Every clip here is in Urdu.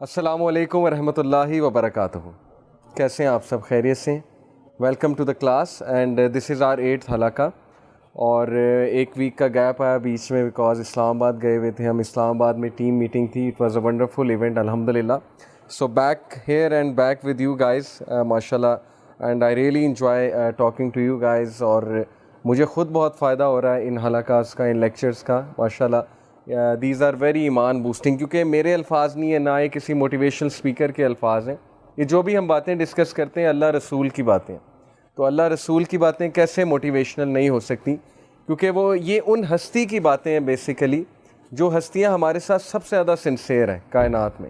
السلام علیکم ورحمۃ اللہ وبرکاتہ. کیسے ہیں آپ سب؟ خیریت سے؟ Welcome to the class and this is our 8th حلقہ. اور ایک ویک کا گیپ آیا بیچ میں بیکاز اسلام آباد گئے ہوئے تھے ہم. اسلام آباد میں ٹیم میٹنگ تھی. It was a wonderful event الحمد للہ. So back here and back with you guys ماشاء اللہ, and I really enjoy talking to you guys. اور مجھے خود بہت فائدہ ہو رہا ہے ان حلقات کا, ان لیکچرز کا ماشاء اللہ. دیز آر ویری ایمان بوسٹنگ, کیونکہ میرے الفاظ نہیں ہیں, نہ یہ کسی موٹیویشنل اسپیکر کے الفاظ ہیں. یہ جو بھی ہم باتیں ڈسکس کرتے ہیں اللہ رسول کی باتیں. تو اللہ رسول کی باتیں کیسے موٹیویشنل نہیں ہو سکتی, کیونکہ وہ یہ ان ہستی کی باتیں ہیں بیسیکلی جو ہستیاں ہمارے ساتھ سب سے زیادہ سنسیئر ہیں کائنات میں.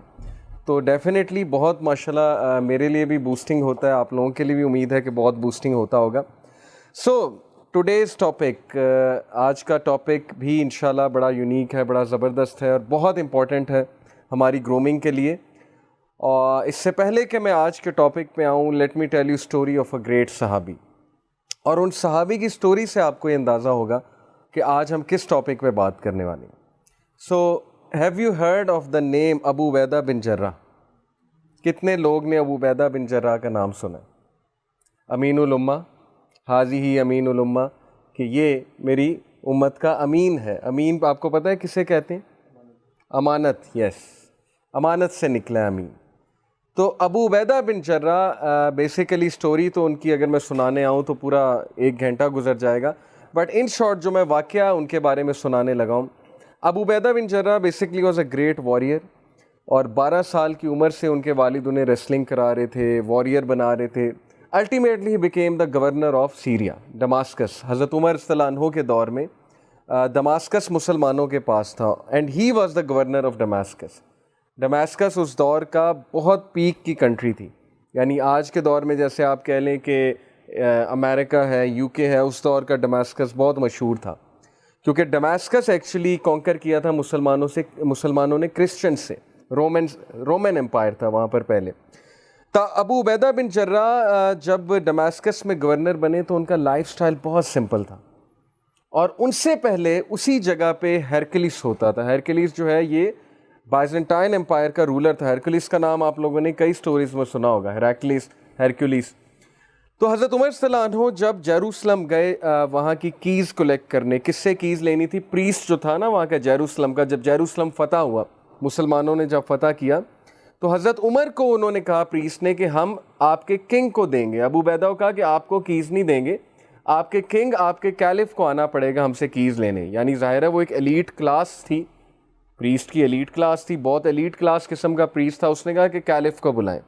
تو ڈیفینیٹلی بہت ماشاءاللہ میرے لیے بھی بوسٹنگ ہوتا ہے, آپ لوگوں کے لیے بھی امید ہے کہ بہت بوسٹنگ ہوتا ہوگا. سو ٹوڈیز ٹاپک, آج کا ٹاپک بھی انشاءاللہ بڑا یونیک ہے, بڑا زبردست ہے اور بہت امپورٹنٹ ہے ہماری گرومنگ کے لیے. اور اس سے پہلے کہ میں آج کے ٹاپک پہ آؤں, let me tell you story of a great صحابی. اور ان صحابی کی اسٹوری سے آپ کو یہ اندازہ ہوگا کہ آج ہم کس ٹاپک پہ بات کرنے والے ہیں. So have you heard of the name Abu Ubaidah bin Jarrah? کتنے لوگ نے ابو عبیدہ بن جرح کا نام سنا؟ امین الامہ, حاضی امین الامہ, کہ یہ میری امت کا امین ہے. امین آپ کو پتہ ہے کسے کہتے ہیں؟ امانت. یس, امانت سے نکلا ہے امین. تو ابو عبیدہ بن جرح بیسیکلی اسٹوری تو ان کی اگر میں سنانے آؤں تو پورا 1 گھنٹہ گزر جائے گا, بٹ ان شارٹ جو میں واقعہ ان کے بارے میں سنانے لگا ہوں. ابو عبیدہ بن جرح basically was a great warrior, اور 12 سال کی عمر سے ان کے والد انہیں ریسلنگ کرا رہے تھے, واریر بنا رہے تھے. Ultimately he became the governor of Syria, Damascus. حضرت عمر رضی اللہ عنہ کے دور میں دماسکس مسلمانوں کے پاس تھا, and he was the governor of Damascus. Damascus اس دور کا بہت پیک کی کنٹری تھی, یعنی آج کے دور میں جیسے آپ کہہ لیں کہ امریکہ ہے, یو کے ہے, اس دور کا ڈماسکس بہت مشہور تھا, کیونکہ ڈماسکس ایکچولی کانکر کیا تھا مسلمانوں نے کرسچن سے. رومن امپائر تھا وہاں پر پہلے. ابو عبیدہ بن جرح جب ڈماسکس میں گورنر بنے تو ان کا لائف سٹائل بہت سمپل تھا, اور ان سے پہلے اسی جگہ پہ ہیرکلیس ہوتا تھا. ہیرکلیس جو ہے یہ بائزنٹائن امپائر کا رولر تھا. ہیرکلیس کا نام آپ لوگوں نے کئی سٹوریز میں سنا ہوگا, ہیرکلیس. تو حضرت عمر صلی اللہ عنہ جب جیروسلم گئے وہاں کی کیز کلیکٹ کرنے. کس سے کیز لینی تھی؟ پریسٹ جو تھا نا وہاں کا جیروسلم کا. جب جیروسلم فتح ہوا, مسلمانوں نے جب فتح کیا, تو حضرت عمر کو انہوں نے کہا پریسٹ نے کہ ہم آپ کے کنگ کو دیں گے. ابو عبیدہ کو کہا کہ آپ کو کیز نہیں دیں گے, آپ کے کنگ, آپ کے کیلف کو آنا پڑے گا ہم سے کیز لینے. یعنی ظاہر ہے وہ ایک ایلیٹ کلاس تھی, پریسٹ کی ایلیٹ کلاس تھی, بہت ایلیٹ کلاس قسم کا پریسٹ تھا. اس نے کہا کہ کیلف کو بلائیں.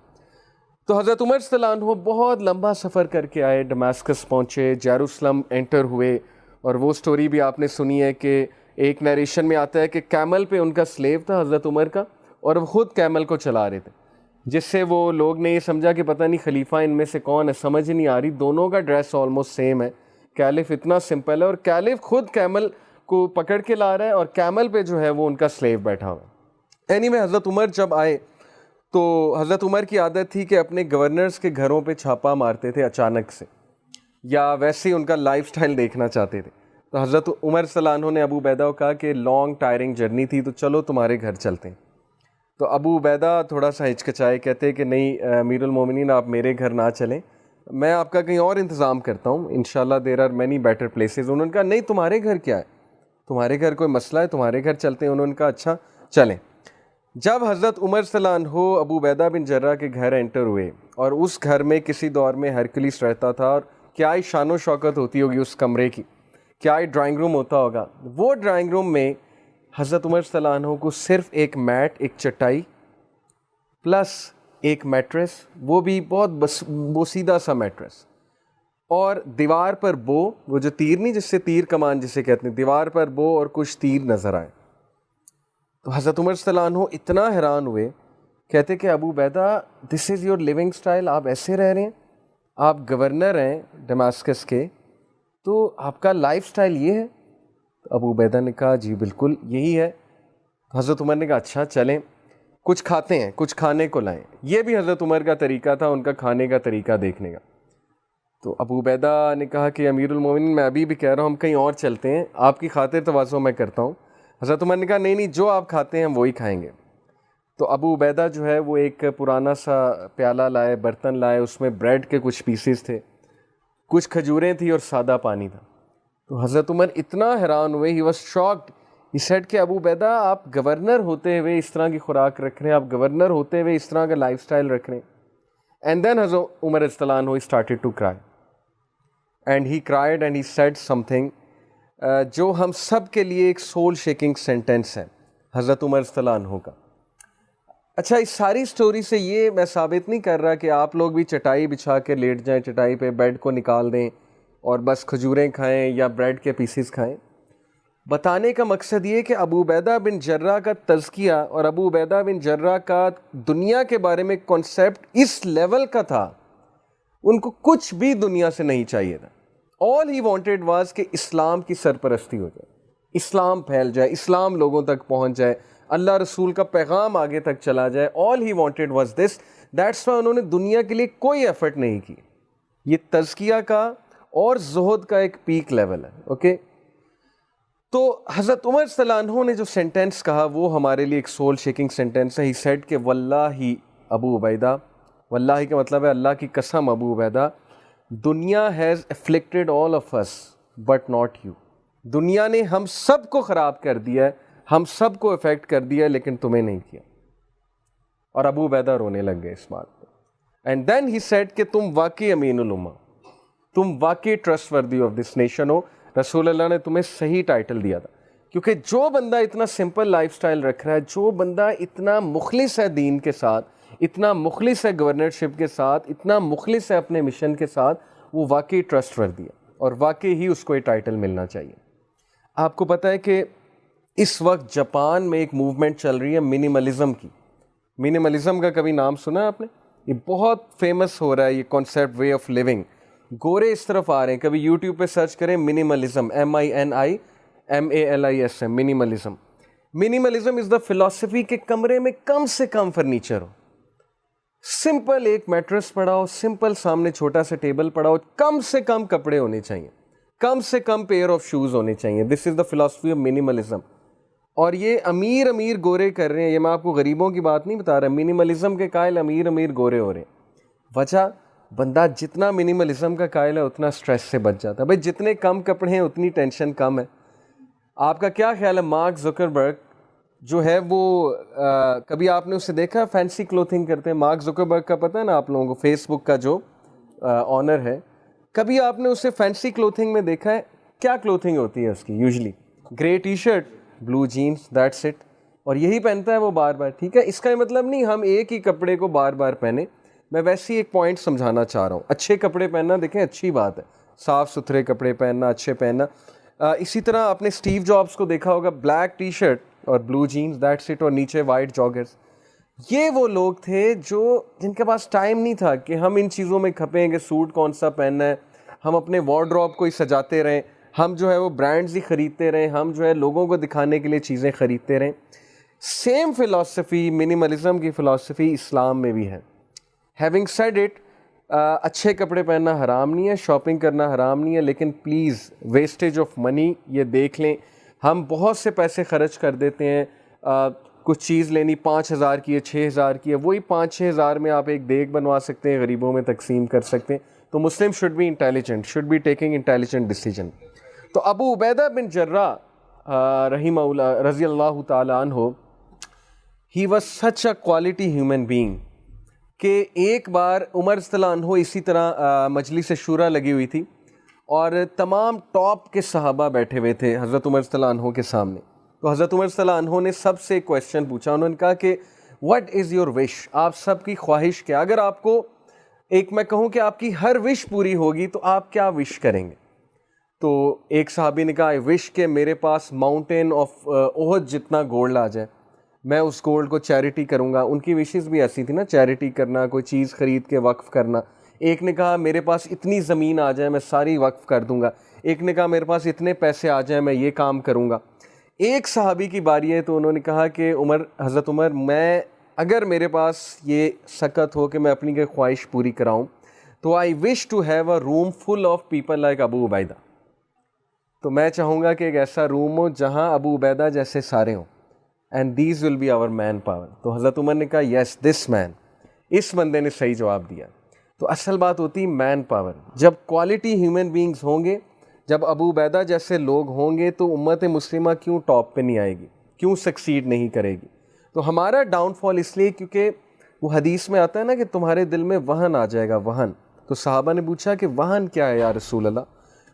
تو حضرت عمر صلی اللہ عنہ بہت لمبا سفر کر کے آئے, ڈماسکس پہنچے, جیروسلم انٹر ہوئے. اور وہ سٹوری بھی آپ نے سنی ہے کہ ایک نیریشن میں آتا ہے کہ کیمل پہ ان کا سلیو تھا حضرت عمر کا, اور وہ خود کیمل کو چلا رہے تھے, جس سے وہ لوگ نے یہ سمجھا کہ پتہ نہیں خلیفہ ان میں سے کون ہے. سمجھ نہیں آ رہی, دونوں کا ڈریس آلموسٹ سیم ہے, کیلف اتنا سمپل ہے, اور کیلف خود کیمل کو پکڑ کے لا رہا ہے, اور کیمل پہ جو ہے وہ ان کا سلیو بیٹھا ہوا ہے. اینی میں حضرت عمر جب آئے تو حضرت عمر کی عادت تھی کہ اپنے گورنرز کے گھروں پہ چھاپا مارتے تھے اچانک سے, یا ویسے ہی ان کا لائف سٹائل دیکھنا چاہتے تھے. تو حضرت عمر صلی اللہ عنہ نے ابو عبیدہ کو کہا کہ لانگ ٹائرنگ جرنی تھی تو چلو تمہارے گھر چلتے ہیں. تو ابو عبیدہ تھوڑا سا ہچکچائے, کہتے کہ نہیں امیر المومنین آپ میرے گھر نہ چلیں, میں آپ کا کہیں اور انتظام کرتا ہوں, انشاءاللہ there are many better places. انہوں نے کہا نہیں تمہارے گھر کیا ہے, تمہارے گھر کوئی مسئلہ ہے, تمہارے گھر چلتے ہیں. انہوں نے کہا اچھا چلیں. جب حضرت عمر صلی اللہ عنہ ابو عبیدہ بن جرح کے گھر انٹر ہوئے, اور اس گھر میں کسی دور میں ہیرکلیس رہتا تھا, اور کیا ہی شان و شوکت ہوتی ہوگی اس کمرے کی, کیا ہی ڈرائنگ روم ہوتا ہوگا. وہ ڈرائنگ روم میں حضرت عمر صلی اللہ عنہ کو صرف ایک میٹ, ایک چٹائی پلس ایک میٹریس, وہ بھی بہت بوسیدہ سا میٹریس, اور دیوار پر بو, وہ جو تیر نہیں جس سے تیر کمان جسے کہتے ہیں, دیوار پر بو اور کچھ تیر نظر آئے. تو حضرت عمر صلی اللہ عنہ اتنا حیران ہوئے, کہتے کہ ابو عبیدہ دس از یور لیونگ سٹائل, آپ ایسے رہ رہے ہیں, آپ گورنر ہیں ڈماسکس کے, تو آپ کا لائف سٹائل یہ ہے؟ تو ابو عبیدہ نے کہا جی بالکل یہی ہے. حضرت عمر نے کہا اچھا چلیں کچھ کھاتے ہیں, کچھ کھانے کو لائیں. یہ بھی حضرت عمر کا طریقہ تھا, ان کا کھانے کا طریقہ دیکھنے کا. تو ابو عبیدہ نے کہا کہ امیر المومنین میں ابھی بھی کہہ رہا ہوں ہم کہیں اور چلتے ہیں, آپ کی خاطر تواضع میں کرتا ہوں. حضرت عمر نے کہا نہیں جو آپ کھاتے ہیں ہم وہی کھائیں گے. تو ابو عبیدہ جو ہے وہ ایک پرانا سا پیالہ لائے, برتن لائے, اس میں بریڈ کے کچھ پیسز تھے, کچھ کھجوریں تھیں اور سادہ پانی تھا. تو حضرت عمر اتنا حیران ہوئے, he was shocked. He said کہ ابو عبیدہ آپ گورنر ہوتے ہوئے اس طرح کی خوراک رکھ رہے ہیں, آپ گورنر ہوتے ہوئے اس طرح کا لائف سٹائل رکھ رہے ہیں. اینڈ دین حضرت عمر رضی اللہ عنہ started to cry, and he cried and he said something جو ہم سب کے لیے ایک سول شیکنگ سینٹینس ہے حضرت عمر رضی اللہ عنہ کا. اچھا, اس ساری سٹوری سے یہ میں ثابت نہیں کر رہا کہ آپ لوگ بھی چٹائی بچھا کے لیٹ جائیں, چٹائی پہ بیڈ کو نکال دیں اور بس کھجوریں کھائیں یا بریڈ کے پیسز کھائیں. بتانے کا مقصد یہ کہ ابو عبیدہ بن جرہ کا تزکیہ اور ابو عبیدہ بن جرہ کا دنیا کے بارے میں کنسیپٹ اس لیول کا تھا, ان کو کچھ بھی دنیا سے نہیں چاہیے تھا. آل ہی وانٹیڈ واز کہ اسلام کی سرپرستی ہو جائے, اسلام پھیل جائے, اسلام لوگوں تک پہنچ جائے, اللہ رسول کا پیغام آگے تک چلا جائے. All he wanted was this. That's why انہوں نے دنیا کے لیے کوئی ایفرٹ نہیں کی. یہ تزکیہ کا اور زہد کا ایک پیک لیول ہے. اوکے, تو حضرت عمر صلی اللہ عنہ نے جو سینٹینس کہا وہ ہمارے لیے ایک سول شیکنگ سینٹینس ہے. ہی سیڈ کہ واللہ ابو عبیدہ, واللہ کا مطلب ہے اللہ کی قسم ابو عبیدہ, دنیا has afflicted all of us but not you. دنیا نے ہم سب کو خراب کر دیا ہے, ہم سب کو افیکٹ کر دیا ہے, لیکن تمہیں نہیں کیا. اور ابو عبیدہ رونے لگ گئے اس بات پہ. اینڈ دین ہی سیڈ کہ تم واقعی امین الامہ, تم واقعی trust worthy of this nation ہو. رسول اللہ نے تمہیں صحیح ٹائٹل دیا تھا, کیونکہ جو بندہ اتنا سمپل لائف سٹائل رکھ رہا ہے, جو بندہ اتنا مخلص ہے دین کے ساتھ, اتنا مخلص ہے گورنرشپ کے ساتھ, اتنا مخلص ہے اپنے مشن کے ساتھ, وہ واقعی ٹرسٹ وردی ہے اور واقعی ہی اس کو یہ ٹائٹل ملنا چاہیے. آپ کو پتہ ہے کہ اس وقت جاپان میں ایک موومنٹ چل رہی ہے منیملزم کی. منیملزم کا کبھی نام سنا ہے آپ نے؟ یہ بہت فیمس ہو رہا ہے یہ کانسیپٹ, وے آف لیونگ. گورے اس طرف آ رہے ہیں, کبھی یوٹیوب پہ سرچ کریں منیملزم, MINIMALISM, منیملزم. منیملزم از دا فلاسفی کہ کمرے میں کم سے کم فرنیچر ہو, سمپل ایک میٹرس پڑا ہو, سمپل سامنے چھوٹا سا ٹیبل پڑا ہو, کم سے کم کپڑے ہونے چاہیے, کم سے کم پیئر آف شوز ہونے چاہیے. دس از دا فلاسفی آف منیملزم. اور یہ امیر گورے کر رہے ہیں, یہ میں آپ کو غریبوں کی بات نہیں بتا رہا. منیملزم کے قائل امیر گورے ہو رہے ہیں. وجہ, بندہ جتنا منیملزم کا قائل ہے اتنا سٹریس سے بچ جاتا ہے. بھائی جتنے کم کپڑے ہیں اتنی ٹینشن کم ہے. آپ کا کیا خیال ہے مارک زکربرگ جو ہے وہ کبھی آپ نے اسے دیکھا فینسی کلوتھنگ کرتے ہیں؟ مارک زکربرگ کا پتہ ہے نا آپ لوگوں کو, فیس بک کا جو آنر ہے, کبھی آپ نے اسے فینسی کلوتھنگ میں دیکھا ہے؟ کیا کلوتھنگ ہوتی ہے اس کی؟ Usually grey T-shirt, blue jeans, that's it, اور یہی پہنتا ہے وہ بار بار. ٹھیک ہے, اس کا مطلب نہیں ہم ایک ہی کپڑے کو بار بار پہنیں. میں ویسے ہی ایک پوائنٹ سمجھانا چاہ رہا ہوں. اچھے کپڑے پہننا دیکھیں اچھی بات ہے, صاف ستھرے کپڑے پہننا, اچھے پہننا. اسی طرح آپ نے اسٹیو جابس کو دیکھا ہوگا, بلیک ٹی شرٹ اور بلو جینس, دیٹس اٹ, اور نیچے وائٹ جاگرز. یہ وہ لوگ تھے جن کے پاس ٹائم نہیں تھا کہ ہم ان چیزوں میں کھپیں کہ سوٹ کون سا پہننا ہے, ہم اپنے وارڈروب کو ہی سجاتے رہیں, ہم جو ہے وہ برانڈز ہی خریدتے رہیں, ہم جو ہے لوگوں کو دکھانے کے لیے چیزیں خریدتے رہیں. سیم فلاسفی, منیملزم کی فلاسفی اسلام میں بھی ہے. ہیونگ سیڈ اٹ, اچھے کپڑے پہننا حرام نہیں ہے, شاپنگ کرنا حرام نہیں ہے, لیکن پلیز ویسٹیج آف منی یہ دیکھ لیں. ہم بہت سے پیسے خرچ کر دیتے ہیں, کچھ چیز لینی 5,000 کی ہے, 6,000 کی ہے, وہی 5-6 ہزار میں آپ ایک دیگ بنوا سکتے ہیں, غریبوں میں تقسیم کر سکتے ہیں. تو Muslim should be intelligent, should be taking intelligent decision. تو ابو عبیدہ بن جرہ رحمہ اللہ رضی اللہ تعالیٰ عنہ, he was such a quality human being کہ ایک بار عمر صلی اللہ عنہ اسی طرح مجلس شورا لگی ہوئی تھی اور تمام ٹاپ کے صحابہ بیٹھے ہوئے تھے حضرت عمر صلی اللہ عنہ کے سامنے. تو حضرت عمر صلی اللہ عنہ نے سب سے ایک کویشچن پوچھا. انہوں نے کہا کہ واٹ از یور وش, آپ سب کی خواہش کیا؟ اگر آپ کو ایک میں کہوں کہ آپ کی ہر وش پوری ہوگی تو آپ کیا وش کریں گے؟ تو ایک صحابی نے کہا, آئی وش کہ میرے پاس ماؤنٹین آف احد جتنا گولڈ آ جائے, میں اس گولڈ کو چیریٹی کروں گا. ان کی وشز بھی ایسی تھی نا, چیریٹی کرنا, کوئی چیز خرید کے وقف کرنا. ایک نے کہا میرے پاس اتنی زمین آ جائے میں ساری وقف کر دوں گا. ایک نے کہا میرے پاس اتنے پیسے آ جائیں میں یہ کام کروں گا. ایک صحابی کی باری ہے تو انہوں نے کہا کہ حضرت عمر, میں اگر میرے پاس یہ سکت ہو کہ میں اپنی کوئی خواہش پوری کراؤں تو I wish to have a room full of people like Abu Ubaidah. تو میں چاہوں گا کہ ایک ایسا روم ہو جہاں ابو عبیدہ جیسے سارے ہوں. And these will be our manpower. تو حضرت عمر نے کہا یس دس مین, اس بندے نے صحیح جواب دیا. تو اصل بات ہوتی مین پاور. جب کوالٹی ہیومن بینگز ہوں گے, جب ابو عبیدہ جیسے لوگ ہوں گے, تو امت مسلمہ کیوں ٹاپ پہ نہیں آئے گی, کیوں سکسیڈ نہیں کرے گی. تو ہمارا ڈاؤن فال اس لیے کیونکہ وہ حدیث میں آتا ہے نا کہ تمہارے دل میں وہن آ جائے گا, وہن. تو صحابہ نے پوچھا کہ وہن کیا ہے یا رسول اللہ؟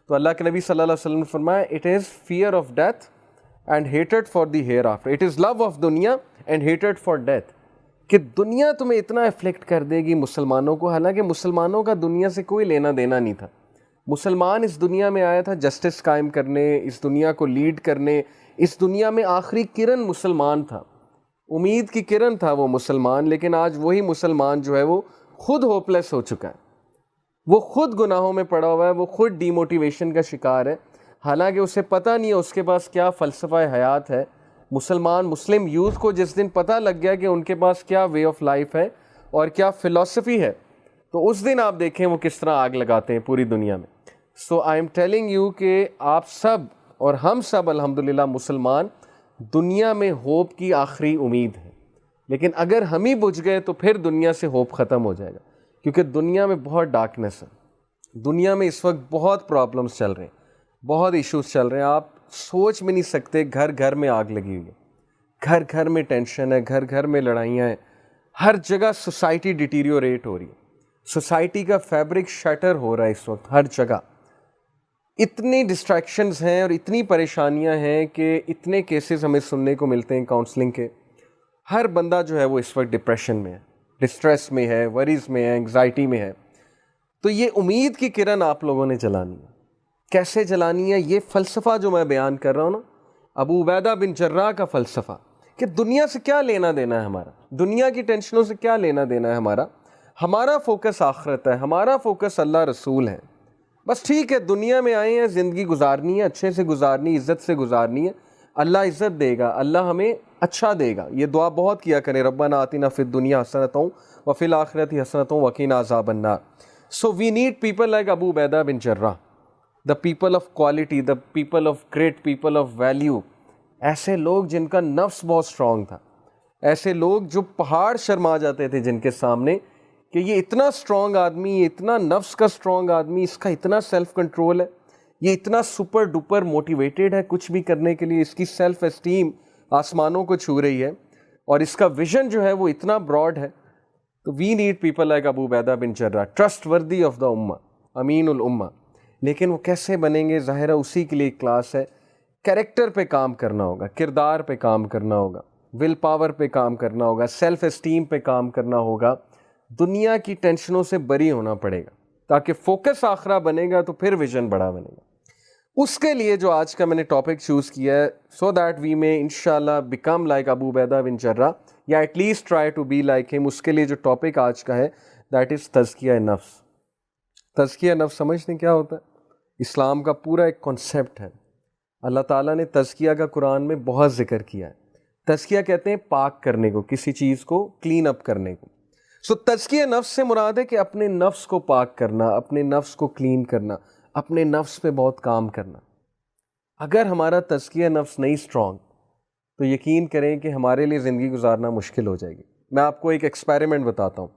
تو اللہ کے نبی صلی اللہ علیہ وسلم نے فرمایا it is fear of death and hated for the hereafter. It is love of دنیا اینڈ ہیٹڈ فار ڈیتھ. کہ دنیا تمہیں اتنا افلیکٹ کر دے گی مسلمانوں کو, حالانکہ مسلمانوں کا دنیا سے کوئی لینا دینا نہیں تھا. مسلمان اس دنیا میں آیا تھا جسٹس قائم کرنے, اس دنیا کو لیڈ کرنے. اس دنیا میں آخری کرن مسلمان تھا, امید کی کرن تھا وہ مسلمان. لیکن آج وہی مسلمان جو ہے وہ خود ہوپلیس ہو چکا ہے, وہ خود گناہوں میں پڑا ہوا ہے, وہ خود ڈی موٹیویشن کا شکار ہے, حالانکہ اسے پتہ نہیں ہے اس کے پاس کیا فلسفہ حیات ہے. مسلم یوتھ کو جس دن پتہ لگ گیا کہ ان کے پاس کیا وے آف لائف ہے اور کیا فلسفی ہے, تو اس دن آپ دیکھیں وہ کس طرح آگ لگاتے ہیں پوری دنیا میں. سو آئی ایم ٹیلنگ یو کہ آپ سب اور ہم سب الحمدللہ مسلمان دنیا میں ہوپ کی آخری امید ہے. لیکن اگر ہم ہی بجھ گئے تو پھر دنیا سے ہوپ ختم ہو جائے گا, کیونکہ دنیا میں بہت ڈارکنیس ہے. دنیا میں اس وقت بہت پرابلمس چل رہے ہیں, بہت ایشوز چل رہے ہیں. آپ سوچ بھی نہیں سکتے, گھر گھر میں آگ لگی ہوئی ہے, گھر گھر میں ٹینشن ہے, گھر گھر میں لڑائیاں ہیں, ہر جگہ سوسائٹی ڈیٹیریوریٹ ہو رہی ہے, سوسائٹی کا فیبرک شیٹر ہو رہا ہے اس وقت ہر جگہ. اتنی ڈسٹریکشنز ہیں اور اتنی پریشانیاں ہیں کہ اتنے کیسز ہمیں سننے کو ملتے ہیں کاؤنسلنگ کے. ہر بندہ جو ہے وہ اس وقت ڈپریشن میں ہے, ڈسٹریس میں ہے, وریز میں ہے, انگزائٹی میں ہے. تو یہ امید کی کرن آپ لوگوں نے جلانی ہے. کیسے جلانی ہے؟ یہ فلسفہ جو میں بیان کر رہا ہوں نا, ابو عبیدہ بن جراح کا فلسفہ, کہ دنیا سے کیا لینا دینا ہے ہمارا, دنیا کی ٹینشنوں سے کیا لینا دینا ہے ہمارا. ہمارا فوکس آخرت ہے, ہمارا فوکس اللہ رسول ہے. بس ٹھیک ہے, دنیا میں آئے ہیں, زندگی گزارنی ہے, اچھے سے گزارنی, عزت سے گزارنی ہے. اللہ عزت دے گا, اللہ ہمیں اچھا دے گا. یہ دعا بہت کیا کریں, ربنا آتنا فی الدنیا حسنۃ وفی الآخرۃ حسنۃ وقنا عذاب النار. So we need people like Abu Ubaidah bin Jarrah, the people of quality, the people of great people of value. ایسے لوگ جن کا نفس بہت اسٹرانگ تھا, ایسے لوگ جو پہاڑ شرما جاتے تھے جن کے سامنے, کہ یہ اتنا اسٹرانگ آدمی, یہ اتنا نفس کا اسٹرانگ آدمی, اس کا اتنا سیلف کنٹرول ہے, یہ اتنا سپر ڈوپر موٹیویٹیڈ ہے کچھ بھی کرنے کے لیے, اس کی سیلف اسٹیم آسمانوں کو چھو رہی ہے, اور اس کا ویژن جو ہے وہ اتنا براڈ ہے. تو we need people like Abu Ubaidah bin Jarrah, trustworthy of the امہ, امین الامہ. لیکن وہ کیسے بنیں گے؟ ظاہر ہے اسی کے لیے ایک کلاس ہے. کریکٹر پہ کام کرنا ہوگا, کردار پہ کام کرنا ہوگا, ول پاور پہ کام کرنا ہوگا, سیلف اسٹیم پہ کام کرنا ہوگا. دنیا کی ٹینشنوں سے بری ہونا پڑے گا, تاکہ فوکس آخرہ بنے گا تو پھر ویژن بڑا بنے گا. اس کے لیے جو آج کا میں نے ٹاپک چوز کیا ہے, سو دیٹ وی میں انشاءاللہ become like Abu Ubaidah bin Jarrah, یا at least try to be like him. اس کے لیے جو ٹاپک آج کا ہے دیٹ از تزکیہ نفس. تزکیہ نفس سمجھتے ہیں کیا ہوتا ہے؟ اسلام کا پورا ایک کنسیپٹ ہے. اللہ تعالیٰ نے تزکیہ کا قرآن میں بہت ذکر کیا ہے. تزکیہ کہتے ہیں پاک کرنے کو, کسی چیز کو کلین اپ کرنے کو. سو تزکیہ نفس سے مراد ہے کہ اپنے نفس کو پاک کرنا, اپنے نفس کو کلین کرنا, اپنے نفس پہ بہت کام کرنا. اگر ہمارا تزکیہ نفس نہیں اسٹرانگ تو یقین کریں کہ ہمارے لیے زندگی گزارنا مشکل ہو جائے گی. میں آپ کو ایک ایکسپیریمنٹ بتاتا ہوں.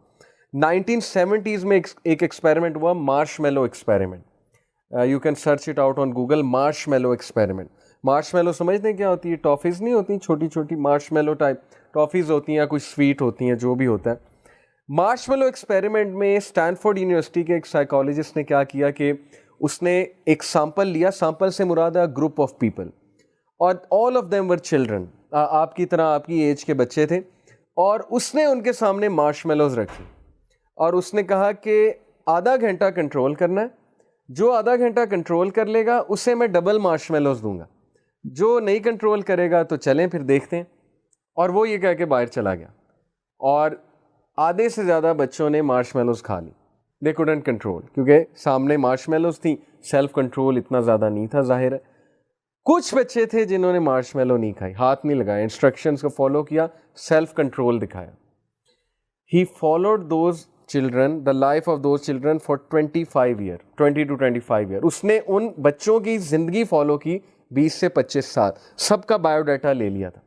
1970s میں ایک ایکسپیریمنٹ ہوا, marshmallow experiment. You can search it out on Google, marshmallow experiment. Marshmallow سمجھتے ہیں کیا ہوتی ہے؟ ٹافیز نہیں ہوتی چھوٹی چھوٹی, مارش میلو ٹائپ ٹافیز ہوتی ہیں, یا کچھ سویٹ ہوتی ہیں, جو بھی ہوتا ہے. مارش میلو ایکسپیریمنٹ میں اسٹینفورڈ یونیورسٹی کے ایک سائیکالوجسٹ نے کیا کیا کہ اس نے ایک سیمپل لیا. سیمپل سے مراد ہے گروپ آف پیپل, اور all of them were children, آپ کی طرح آپ کی ایج کے بچے تھے. اور اس نے ان کے سامنے مارش میلوز رکھی, اور اس نے کہا کہ آدھا گھنٹہ کنٹرول کرنا ہے, جو آدھا گھنٹہ کنٹرول کر لے گا اسے میں ڈبل مارش میلوز دوں گا, جو نہیں کنٹرول کرے گا تو چلیں پھر دیکھتے ہیں. اور وہ یہ کہہ کے باہر چلا گیا, اور آدھے سے زیادہ بچوں نے مارش میلوز کھا لی. دے کوڈنٹ کنٹرول, کیونکہ سامنے مارش میلوز تھیں, سیلف کنٹرول اتنا زیادہ نہیں تھا ظاہر ہے. کچھ بچے تھے جنہوں نے مارش میلو نہیں کھائی, ہاتھ نہیں لگایا, انسٹرکشنز کو فالو کیا, سیلف کنٹرول دکھایا. He followed those children, the life of those children for 25 years, 20 to 25 years. اس نے ان بچوں کی زندگی فالو کی 20 سے 25 سال, سب کا بایو ڈیٹا لے لیا تھا.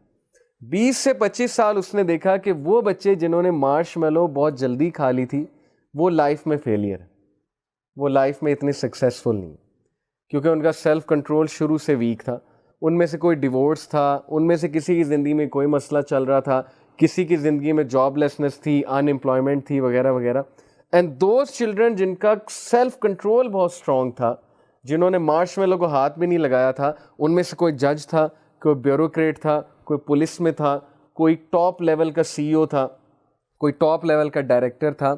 20 سے 25 سال اس نے دیکھا کہ وہ بچے جنہوں نے مارش میلو بہت جلدی کھا لی تھی وہ لائف میں فیلئر ہے، وہ لائف میں اتنے سکسیزفل نہیں، کیونکہ ان کا سیلف کنٹرول شروع سے ویک تھا. ان میں سے کوئی ڈیورس تھا، ان میں سے کسی کی زندگی میں کوئی مسئلہ چل رہا تھا، کسی کی زندگی میں جاب لیسنس تھی، ان امپلائمنٹ تھی وغیرہ وغیرہ. اینڈ دوز چلڈرن جن کا سیلف کنٹرول بہت اسٹرانگ تھا، جنہوں نے مارش میلو کو ہاتھ بھی نہیں لگایا تھا، ان میں سے کوئی جج تھا، کوئی بیوروکریٹ تھا، کوئی پولیس میں تھا، کوئی ٹاپ لیول کا سی ای او تھا، کوئی ٹاپ لیول کا ڈائریکٹر تھا.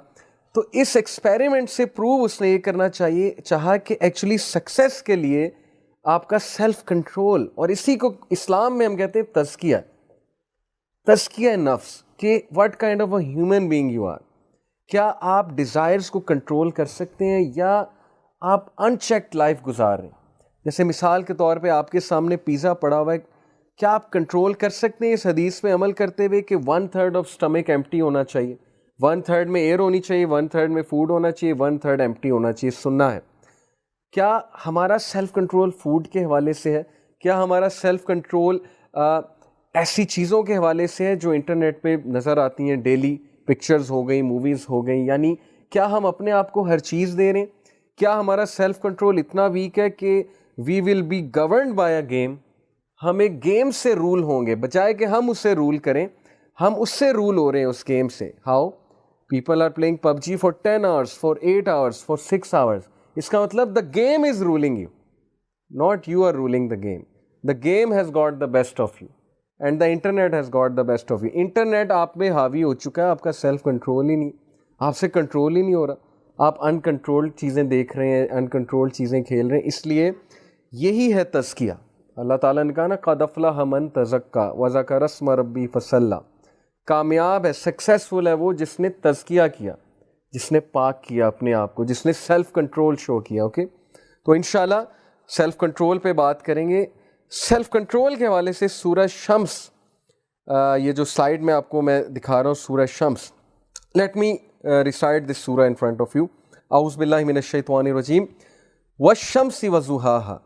تو اس ایکسپیریمنٹ سے پروو اس نے یہ کرنا چاہا کہ ایکچولی سکسیس کے لیے آپ کا سیلف کنٹرول، اور اسی کو اسلام میں ہم کہتے ہیں تزکیہ نفس، کہ what kind of a human being you are. کیا آپ ڈیزائرز کو کنٹرول کر سکتے ہیں یا آپ ان چیکڈ لائف گزار رہے ہیں؟ جیسے مثال کے طور پہ آپ کے سامنے پیزا پڑا ہوا ہے، کیا آپ کنٹرول کر سکتے ہیں اس حدیث پہ عمل کرتے ہوئے کہ 1/3 آف اسٹمک ایمپٹی ہونا چاہیے، 1/3 میں ایئر ہونی چاہیے، 1/3 میں فوڈ ہونا چاہیے، 1/3 ایمپٹی ہونا چاہیے، سننا ہے. کیا ہمارا سیلف کنٹرول فوڈ کے حوالے سے ہے؟ کیا ہمارا سیلف کنٹرول ایسی چیزوں کے حوالے سے ہے جو انٹرنیٹ پہ نظر آتی ہیں ڈیلی، پکچرز ہو گئیں، موویز ہو گئیں؟ یعنی کیا ہم اپنے آپ کو ہر چیز دے رہے ہیں؟ کیا ہمارا سیلف کنٹرول اتنا ویک ہے کہ we will be governed by a game, ہم ایک گیم سے رول ہوں گے، بجائے کہ ہم اسے رول کریں ہم اس سے رول ہو رہے ہیں اس گیم سے. How people are playing PUBG for 10 hours، for 8 hours، for 6 hours. اس کا مطلب the game is ruling you, not you are ruling the game. The game has got the best of you and the internet has got the best of you. Internet آپ پہ حاوی ہو چکا ہے، آپ کا سیلف کنٹرول ہی نہیں، آپ سے کنٹرول ہی نہیں ہو رہا، آپ ان کنٹرول چیزیں دیکھ رہے ہیں، ان کنٹرول چیزیں کھیل رہے ہیں. اس لیے یہی ہے تزکیہ. اللہ تعالیٰ نے کہا نا قد افلح من تزکیٰ وذکر اسم ربہ فصلی. کامیاب ہے، سکسیسفل ہے وہ جس نے تزکیہ کیا، جس نے پاک کیا اپنے آپ کو، جس نے سیلف کنٹرول شو کیا. اوکے، تو انشاءاللہ سیلف کنٹرول پہ بات کریں گے. سیلف کنٹرول کے حوالے سے سورہ شمس، یہ جو سلائیڈ میں آپ کو میں دکھا رہا ہوں سورہ شمس. لیٹ می ریسائٹ دس سورہ ان فرنٹ آف یو. اعوذ باللہ من الشیطان الرجیم. والشمس وضحاہا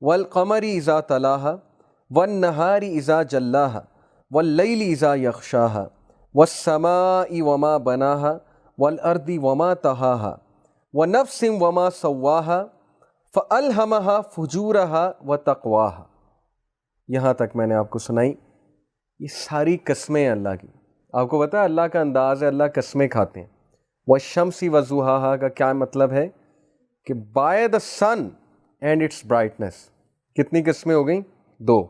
والقمر اذا تلاہا والنہار اذا جلاہا واللیل اذا یغشاہا والسماء وما بناہا والارض وما طحاہا ونفس وما سواہا فألہمہا فجورہا وتقواہا. یہاں تک میں نے آپ کو سنائی. یہ ساری قسمیں ہیں اللہ کی. آپ کو پتہ ہے اللہ کا انداز ہے، اللہ قسمیں کھاتے ہیں. والشمس وضحاہا کا کیا مطلب ہے کہ by the sun and its brightness. کتنی قسمیں ہو گئیں؟ 2.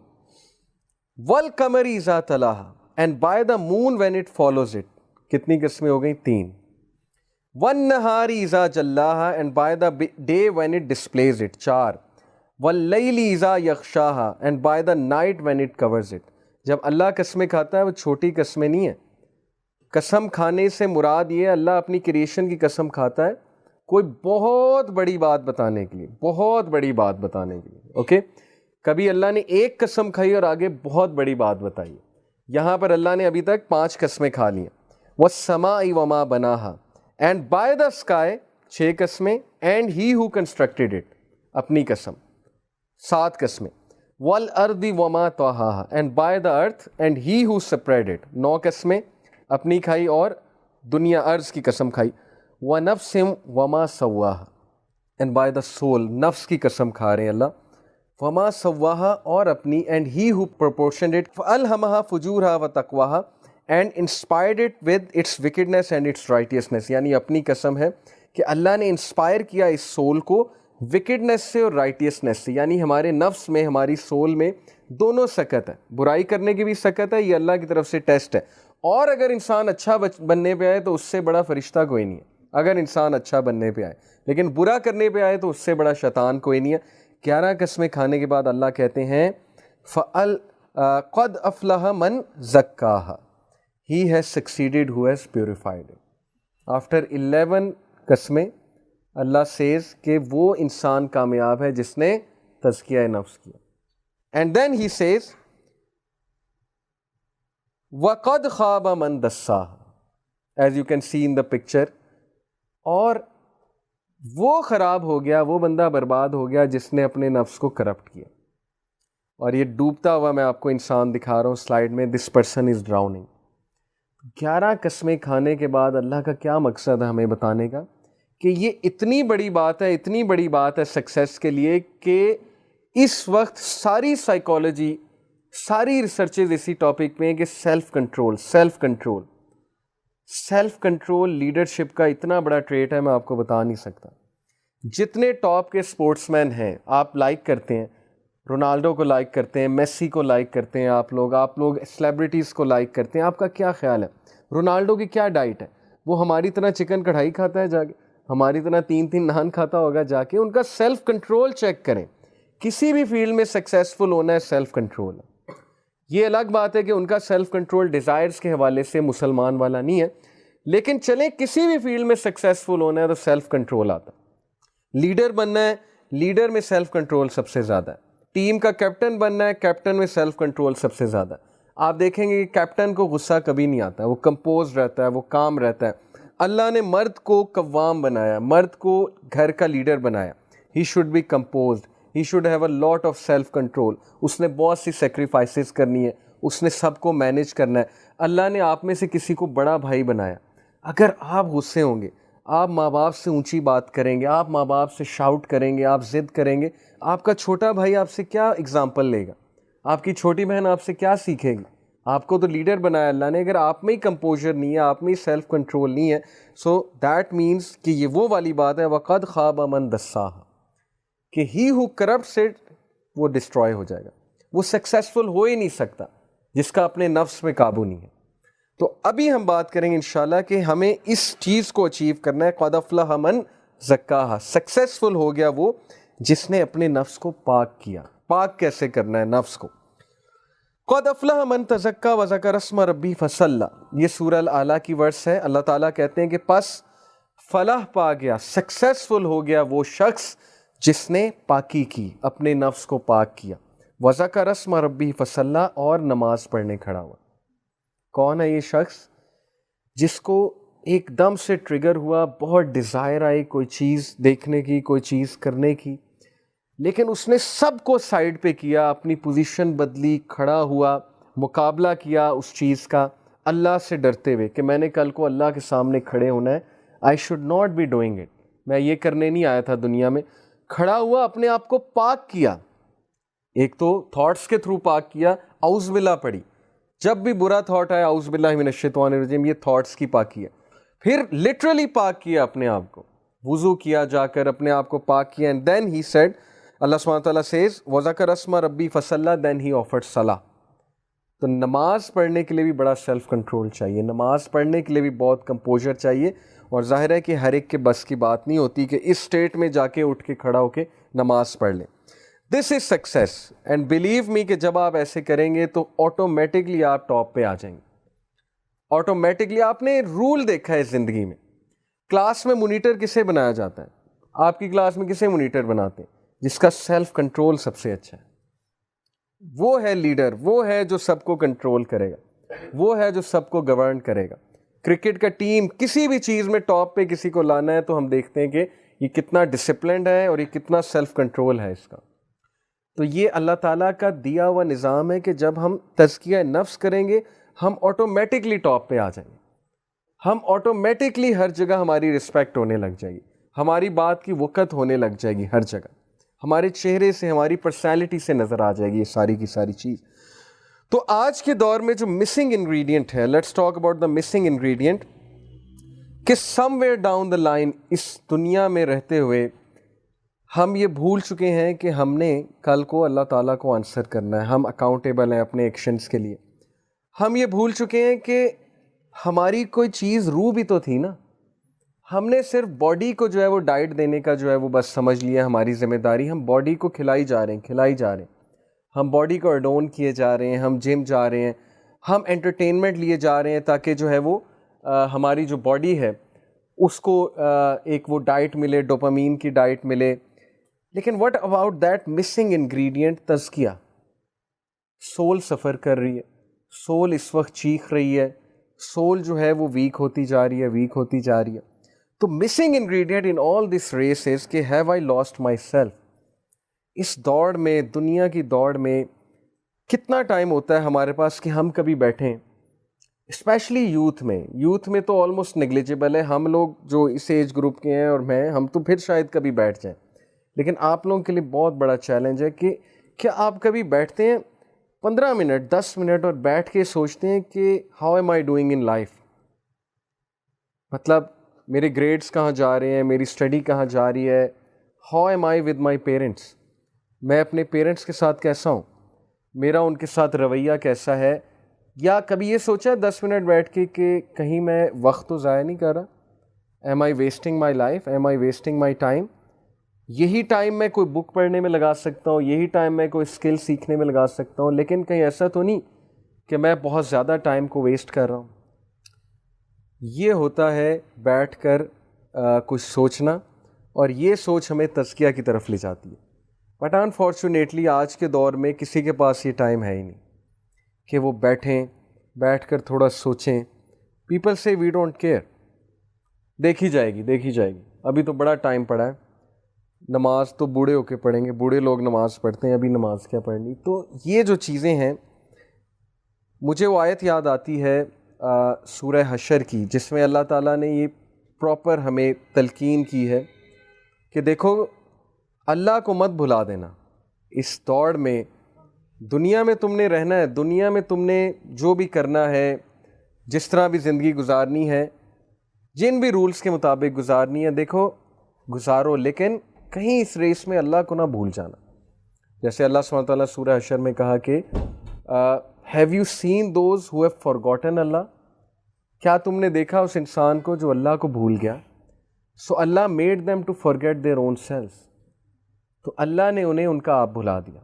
والقمر اذا تلاہا and by the moon when it follows it. کتنی قسمیں ہو گئیں؟ 3. والنہار اذا جلاہا and by the day when it displays it. 4. واللیل اذا یغشاہا and by the night when it covers it. جب اللہ قسمیں کھاتا ہے وہ چھوٹی قسمیں نہیں ہیں. قسم کھانے سے مراد یہ اللہ اپنی کریشن کی قسم کھاتا ہے کوئی بہت بڑی بات بتانے کے لیے، بہت بڑی بات بتانے کے لیے. اوکے، کبھی اللہ نے ایک قسم کھائی اور آگے بہت بڑی بات بتائی. یہاں پر اللہ نے ابھی تک 5 قسمیں کھا لی ہیں. والسماء وما بناہا اینڈ بائی دا اسکائی 6 قسمیں، and he who constructed it اپنی قسم 7 قسمیں. والارض وما طحاہا and by the earth and he who spread it 9 قسمیں اپنی کھائی اور دنیا ارض کی قسم کھائی. ونفس وما سواہا اینڈ بائی دا سول، نفس کی قسم کھا رہے ہیں اللہ. وما سواہا اور اپنی، and he who proportioned it فالہمہا فجورہا وتقواہا and inspired it with its wickedness and its righteousness. یعنی اپنی قسم ہے کہ اللہ نے انسپائر کیا اس سول کو وکڈنس سے اور رائٹیسنس سے. یعنی ہمارے نفس میں، ہماری سول میں دونوں سکت ہے، برائی کرنے کی بھی سکت ہے، یہ اللہ کی طرف سے ٹیسٹ ہے. اور اگر انسان اچھا بننے پہ آئے تو اس سے بڑا فرشتہ کوئی نہیں ہے. اگر انسان اچھا بننے پہ آئے، لیکن برا کرنے پہ آئے تو اس سے بڑا شیطان کوئی نہیں ہے. 11 قسمیں کھانے کے بعد اللہ کہتے ہیں قد افلح من زکاہا، he has succeeded who has purified it. After 11 قسمیں اللہ says کہ وہ انسان کامیاب ہے جس نے تزکیہ نفس کیا. And then he says وَقَدْ خَابَ مَنْ دَسَّاهَا، as you can see in the picture. اور وہ خراب ہو گیا، وہ بندہ برباد ہو گیا جس نے اپنے نفس کو کرپٹ کیا. اور یہ ڈوبتا ہوا میں آپ کو انسان دکھا رہا ہوں سلائڈ میں. This person is ڈراؤننگ. 11 قسمیں کھانے کے بعد اللہ کا کیا مقصد ہے ہمیں بتانے کا کہ یہ اتنی بڑی بات ہے, اتنی بڑی بات ہے سکسیس کے لیے کہ اس وقت ساری سائیکالوجی, ساری ریسرچز اسی ٹاپک میں ہیں کہ self control, self control, self control leadership کا اتنا بڑا ٹریٹ ہے میں آپ کو بتا نہیں سکتا. جتنے ٹاپ کے اسپورٹس مین ہیں آپ لائک کرتے ہیں, رونالڈو کو لائک کرتے ہیں, میسی کو لائک کرتے ہیں, آپ لوگ سیلیبریٹیز کو لائک کرتے ہیں, آپ کا کیا خیال ہے رونالڈو کی کیا ڈائٹ ہے؟ وہ ہماری طرح چکن کڑھائی کھاتا ہے جا کے, ہماری طرح 3 نان کھاتا ہوگا جا کے؟ ان کا سیلف کنٹرول چیک کریں. کسی بھی فیلڈ میں سکسیسفل ہونا ہے سیلف کنٹرول ہے. یہ الگ بات ہے کہ ان کا سیلف کنٹرول ڈیزائرز کے حوالے سے مسلمان والا نہیں ہے, لیکن چلیں کسی بھی فیلڈ میں سکسیسفل ہونا ہے تو سیلف کنٹرول آتا ہے. لیڈر بننا ہے, لیڈر میں سیلف کنٹرول سب سے زیادہ ہے. ٹیم کا کیپٹن بننا ہے, کیپٹن میں سیلف کنٹرول سب سے زیادہ ہے. آپ دیکھیں گے کہ کیپٹن کو غصہ کبھی نہیں آتا, وہ کمپوز رہتا ہے, وہ کام رہتا ہے. اللہ نے مرد کو قوام بنایا, مرد کو گھر کا لیڈر بنایا. He should be composed, he should have a lot of self control. اس نے بہت سی سیکریفائسز کرنی ہے, اس نے سب کو مینیج کرنا ہے. اللہ نے آپ میں سے کسی کو بڑا بھائی بنایا. اگر آپ غصے ہوں گے, آپ ماں باپ سے اونچی بات کریں گے, آپ ماں باپ سے شاؤٹ کریں گے, آپ ضد کریں گے, آپ کا چھوٹا بھائی آپ سے کیا اگزامپل لے گا؟ آپ کی چھوٹی بہن آپ سے کیا سیکھے گی؟ آپ کو تو لیڈر بنایا اللہ نے. اگر آپ میں ہی کمپوزر نہیں ہے, آپ میں ہی سیلف کنٹرول نہیں ہے, سو دیٹ مینس کہ یہ وہ والی بات ہے وَقَدْ خَابَ مَنْ دَسَّاهَا, کہ ہی ہو کرپٹس اٹ وہ ڈسٹروائے ہو جائے گا. وہ سکسیسفل ہو ہی نہیں سکتا جس کا اپنے نفس میں قابو نہیں ہے. تو ابھی ہم بات کریں گے انشاءاللہ کہ ہمیں اس چیز کو اچیو کرنا ہے. قَدْ أَفْلَحَ مَنْ زَكَّاهَا, سکسیسفل ہو گیا وہ جس نے اپنے نفس کو پاک کیا. پاک کیسے کرنا ہے نفس کو؟ قَدْ أَفْلَحَ مَنْ تَزَكَّىٰ وَذَكَرَ اسْمَ رَبِّهِ فَصَلَّىٰ. یہ سورہ الاعلیٰ کی ورس ہے. اللہ تعالیٰ کہتے ہیں کہ پس فلاح پا گیا, سکسیسفل ہو گیا وہ شخص جس نے پاکی کی, اپنے نفس کو پاک کیا. وَذَكَرَ اسْمَ رَبِّهِ فَصَلَّىٰ, اور نماز پڑھنے کھڑا ہوا. کون ہے یہ شخص جس کو ایک دم سے ٹریگر ہوا, بہت ڈیزائر آئی کوئی چیز دیکھنے کی, کوئی چیز کرنے کی, لیکن اس نے سب کو سائڈ پہ کیا, اپنی پوزیشن بدلی, کھڑا ہوا, مقابلہ کیا اس چیز کا اللہ سے ڈرتے ہوئے کہ میں نے کل کو اللہ کے سامنے کھڑے ہونا ہے. I should not be doing it, میں یہ کرنے نہیں آیا تھا دنیا میں. کھڑا ہوا, اپنے آپ کو پاک کیا. ایک تو تھاٹس کے تھرو پاک کیا, اعوذ باللہ پڑھی, جب بھی برا تھاٹ آیا اعوذ باللہ من الشیطان الرجیم, یہ تھاٹس کی پاکی ہے. پھر لٹرلی پاک کیا اپنے آپ کو, وضو کیا جا کر, اپنے آپ کو پاک کیا. اینڈ دین ہی سیڈ, اللہ سبحانہ تعالیٰ سیز وَذَكَرَ اسْمَ رَبِّهِ فَصَلَّىٰ, دین ہی آفرڈ صلاح. تو نماز پڑھنے کے لیے بھی بڑا سیلف کنٹرول چاہیے, نماز پڑھنے کے لیے بھی بہت کمپوزر چاہیے. اور ظاہر ہے کہ ہر ایک کے بس کی بات نہیں ہوتی کہ اس سٹیٹ میں جا کے اٹھ کے کھڑا ہو کے نماز پڑھ لیں. This is success, and believe me کہ جب آپ ایسے کریں گے تو آٹومیٹکلی آپ ٹاپ پہ آ جائیں گے. آٹومیٹکلی. آپ نے رول دیکھا ہے زندگی میں, کلاس میں مونیٹر کسے بنایا جاتا ہے؟ آپ کی کلاس میں کسے مونیٹر بناتے ہیں؟ جس کا سیلف کنٹرول سب سے اچھا ہے. وہ ہے لیڈر, وہ ہے جو سب کو کنٹرول کرے گا, وہ ہے جو سب کو گورن کرے گا. کرکٹ کا ٹیم کسی بھی چیز میں ٹاپ پہ کسی کو لانا ہے تو ہم دیکھتے ہیں کہ یہ کتنا ڈسپلنڈ ہے اور یہ کتنا سیلف کنٹرول ہے اس کا. تو یہ اللہ تعالیٰ کا دیا ہوا نظام ہے کہ جب ہم تزکیہ نفس کریں گے ہم آٹومیٹکلی ٹاپ پہ آ جائیں گے. ہم آٹومیٹکلی ہر جگہ ہماری رسپیکٹ ہونے لگ جائے گی, ہماری بات کی وقت ہونے لگ جائے گی ہر جگہ, ہمارے چہرے سے, ہماری پرسنالٹی سے نظر آ جائے گی یہ ساری کی ساری چیز. تو آج کے دور میں جو مسنگ انگریڈینٹ ہے, let's talk about the missing ingredient, کہ سم ویئر ڈاؤن دا لائن اس دنیا میں رہتے ہوئے ہم یہ بھول چکے ہیں کہ ہم نے کل کو اللہ تعالیٰ کو آنسر کرنا ہے, ہم اکاؤنٹیبل ہیں اپنے ایکشنز کے لیے. ہم یہ بھول چکے ہیں کہ ہماری کوئی چیز روح بھی تو تھی نا. ہم نے صرف باڈی کو جو ہے وہ ڈائٹ دینے کا جو ہے وہ بس سمجھ لیا ہماری ذمہ داری. ہم باڈی کو کھلائی جا رہے ہیں, ہم باڈی کو اڈون کیے جا رہے ہیں, ہم جم جا رہے ہیں, ہم انٹرٹینمنٹ لیے جا رہے ہیں تاکہ جو ہے وہ ہماری جو باڈی ہے اس کو ایک وہ ڈائٹ ملے, ڈوپامین کی ڈائٹ ملے. لیکن what about that missing ingredient, تزکیہ. سول سفر کر رہی ہے, سول اس وقت چیخ رہی ہے, سول جو ہے وہ ویک ہوتی جا رہی ہے. تو missing ingredient in all this race is کہ have I lost myself. اس دوڑ میں, دنیا کی دوڑ میں کتنا ٹائم ہوتا ہے ہمارے پاس کہ ہم کبھی بیٹھیں، اسپیشلی یوتھ میں تو آلموسٹ نیگلیجبل ہے. ہم لوگ جو اس ایج گروپ کے ہیں اور ہم تو پھر شاید کبھی بیٹھ جائیں، لیکن آپ لوگوں کے لیے بہت بڑا چیلنج ہے کہ کیا آپ کبھی بیٹھتے ہیں 15 منٹ 10 منٹ اور بیٹھ کے سوچتے ہیں کہ how am I doing in life, مطلب میرے گریڈس کہاں جا رہے ہیں، میری اسٹڈی کہاں جا رہی ہے، how am I with my parents, میں اپنے پیرنٹس کے ساتھ کیسا ہوں، میرا ان کے ساتھ رویہ کیسا ہے. یا کبھی یہ سوچا 10 منٹ بیٹھ کے کہ کہیں میں وقت تو ضائع نہیں کر رہا، am I wasting my life, am I wasting my time. یہی ٹائم میں کوئی بک پڑھنے میں لگا سکتا ہوں، یہی ٹائم میں کوئی اسکل سیکھنے میں لگا سکتا ہوں، لیکن کہیں ایسا تو نہیں کہ میں بہت زیادہ ٹائم کو ویسٹ کر رہا ہوں. یہ ہوتا ہے بیٹھ کر کچھ سوچنا، اور یہ سوچ ہمیں تزکیہ کی طرف لے جاتی ہے. بٹ انفارچونیٹلی آج کے دور میں کسی کے پاس یہ ٹائم ہے ہی نہیں کہ وہ بیٹھ کر تھوڑا سوچیں. پیپل سے وی ڈونٹ کیئر، دیکھی جائے گی، ابھی تو بڑا ٹائم پڑا ہے، نماز تو بوڑھے ہو کے پڑھیں گے، بوڑھے لوگ نماز پڑھتے ہیں، ابھی نماز کیا پڑھنی. تو یہ جو چیزیں ہیں، مجھے وہ آیت یاد آتی ہے سورہ حشر کی، جس میں اللہ تعالیٰ نے یہ پراپر ہمیں تلقین کی ہے کہ دیکھو اللہ کو مت بھلا دینا. اس دوڑ میں دنیا میں تم نے رہنا ہے، دنیا میں تم نے جو بھی کرنا ہے، جس طرح بھی زندگی گزارنی ہے، جن بھی رولز کے مطابق گزارنی ہے، دیکھو گزارو، لیکن کہیں اس ریس میں اللہ کو نہ بھول جانا. جیسے اللہ سبحانہ تعالیٰ سورہ حشر میں کہا کہ have you seen those who have forgotten اللہ، کیا تم نے دیکھا اس انسان کو جو اللہ کو بھول گیا. سو اللہ made them to forget their own self, تو اللہ نے انہیں ان کا آپ بھلا دیا.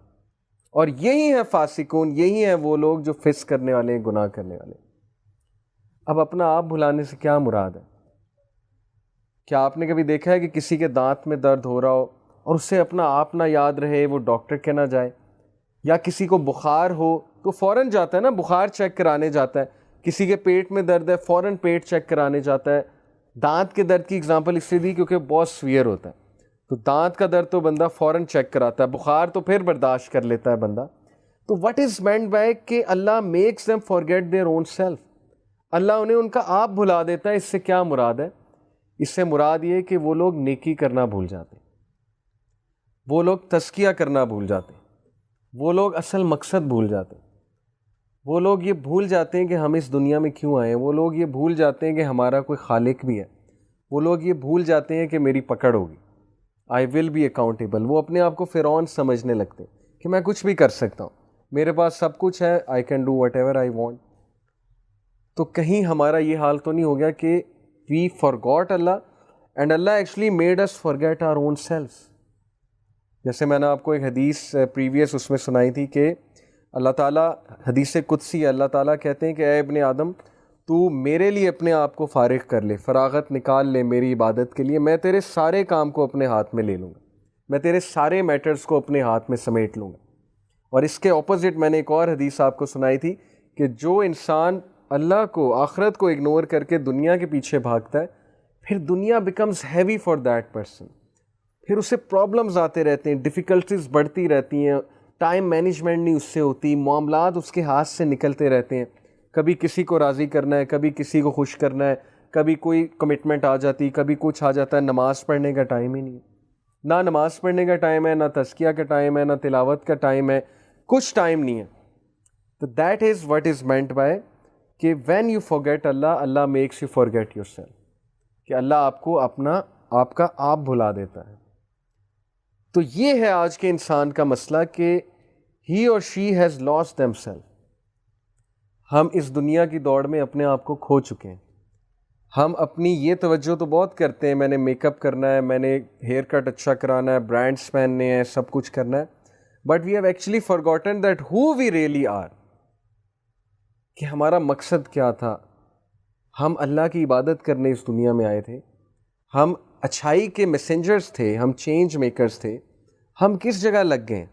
اور یہی ہے فاسقون، یہی ہیں وہ لوگ جو فسق کرنے والے ہیں، گناہ کرنے والے. اب اپنا آپ بھلانے سے کیا مراد ہے؟ کیا آپ نے کبھی دیکھا ہے کہ کسی کے دانت میں درد ہو رہا ہو اور اسے اپنا آپ نہ یاد رہے، وہ ڈاکٹر کے نہ جائے؟ یا کسی کو بخار ہو تو فوراً جاتا ہے نا، بخار چیک کرانے جاتا ہے. کسی کے پیٹ میں درد ہے، فوراً پیٹ چیک کرانے جاتا ہے. دانت کے درد کی اگزامپل اس لیے دی کیونکہ بہت سویئر ہوتا ہے، تو دانت کا درد تو بندہ فوراً چیک کراتا ہے، بخار تو پھر برداشت کر لیتا ہے بندہ. تو وٹ از مینٹ بائی کہ اللہ makes them forget their own self, اللہ انہیں ان کا آپ بھلا دیتا ہے. اس سے کیا مراد ہے؟ اس سے مراد یہ کہ وہ لوگ نیکی کرنا بھول جاتے، وہ لوگ تزکیہ کرنا بھول جاتے، وہ لوگ اصل مقصد بھول جاتے، وہ لوگ یہ بھول جاتے ہیں کہ ہم اس دنیا میں کیوں آئے ہیں، وہ لوگ یہ بھول جاتے ہیں کہ ہمارا کوئی خالق بھی ہے، وہ لوگ یہ بھول جاتے ہیں کہ میری پکڑ ہوگی، آئی ول بی اکاؤنٹیبل. وہ اپنے آپ کو فرعون سمجھنے لگتے ہیں کہ میں کچھ بھی کر سکتا ہوں، میرے پاس سب کچھ ہے، I can do what ever I want. تو کہیں ہمارا یہ حال تو نہیں ہو گیا کہ وی فارگاٹ اللہ اینڈ اللہ actually made us forget our own self. جیسے میں نے آپ کو ایک حدیث پریویس اس میں سنائی تھی کہ اللہ تعالیٰ، حدیث قدسی، اللہ تعالیٰ کہتے ہیں کہ اے ابن آدم، تو میرے لیے اپنے آپ کو فارغ کر لے، فراغت نکال لے میری عبادت کے لیے، میں تیرے سارے کام کو اپنے ہاتھ میں لے لوں گا، میں تیرے سارے میٹرز کو اپنے ہاتھ میں سمیٹ لوں گا. اور اس کے اپوزٹ میں نے ایک اور حدیث آپ کو سنائی تھی کہ جو انسان اللہ کو، آخرت کو اگنور کر کے دنیا کے پیچھے بھاگتا ہے، پھر دنیا becomes heavy for that person, پھر اسے پرابلمز آتے رہتے ہیں، ڈیفیکلٹیز بڑھتی رہتی ہیں، ٹائم مینجمنٹ نہیں اس سے ہوتی، معاملات اس کے ہاتھ سے نکلتے رہتے ہیں. کبھی کسی کو راضی کرنا ہے، کبھی کسی کو خوش کرنا ہے، کبھی کوئی کمٹمنٹ آ جاتی، کبھی کچھ آ جاتا ہے. نماز پڑھنے کا ٹائم ہی نہیں ہے، نہ نماز پڑھنے کا ٹائم ہے، نہ تزکیہ کا ٹائم ہے، نہ تلاوت کا ٹائم ہے، کچھ ٹائم نہیں ہے. تو that is what is meant by کہ وین یو فارگیٹ اللہ، اللہ makes you forget yourself, کہ اللہ آپ کو آپ کا آپ بھلا دیتا ہے. تو یہ ہے آج کے انسان کا مسئلہ کہ ہی اور she has last them self. ہم اس دنیا کی دوڑ میں اپنے آپ کو کھو چکے ہیں. ہم اپنی یہ توجہ تو بہت کرتے ہیں، میں نے میک اپ کرنا ہے، میں نے ہیئر کٹ اچھا کرانا ہے، برانڈس پہننے ہیں، سب کچھ کرنا ہے، but we have actually forgotten that who we really are, کہ ہمارا مقصد کیا تھا. ہم اللہ کی عبادت کرنے اس دنیا میں آئے تھے، ہم اچھائی کے میسنجرز تھے، ہم چینج میکرز تھے. ہم کس جگہ لگ گئے ہیں،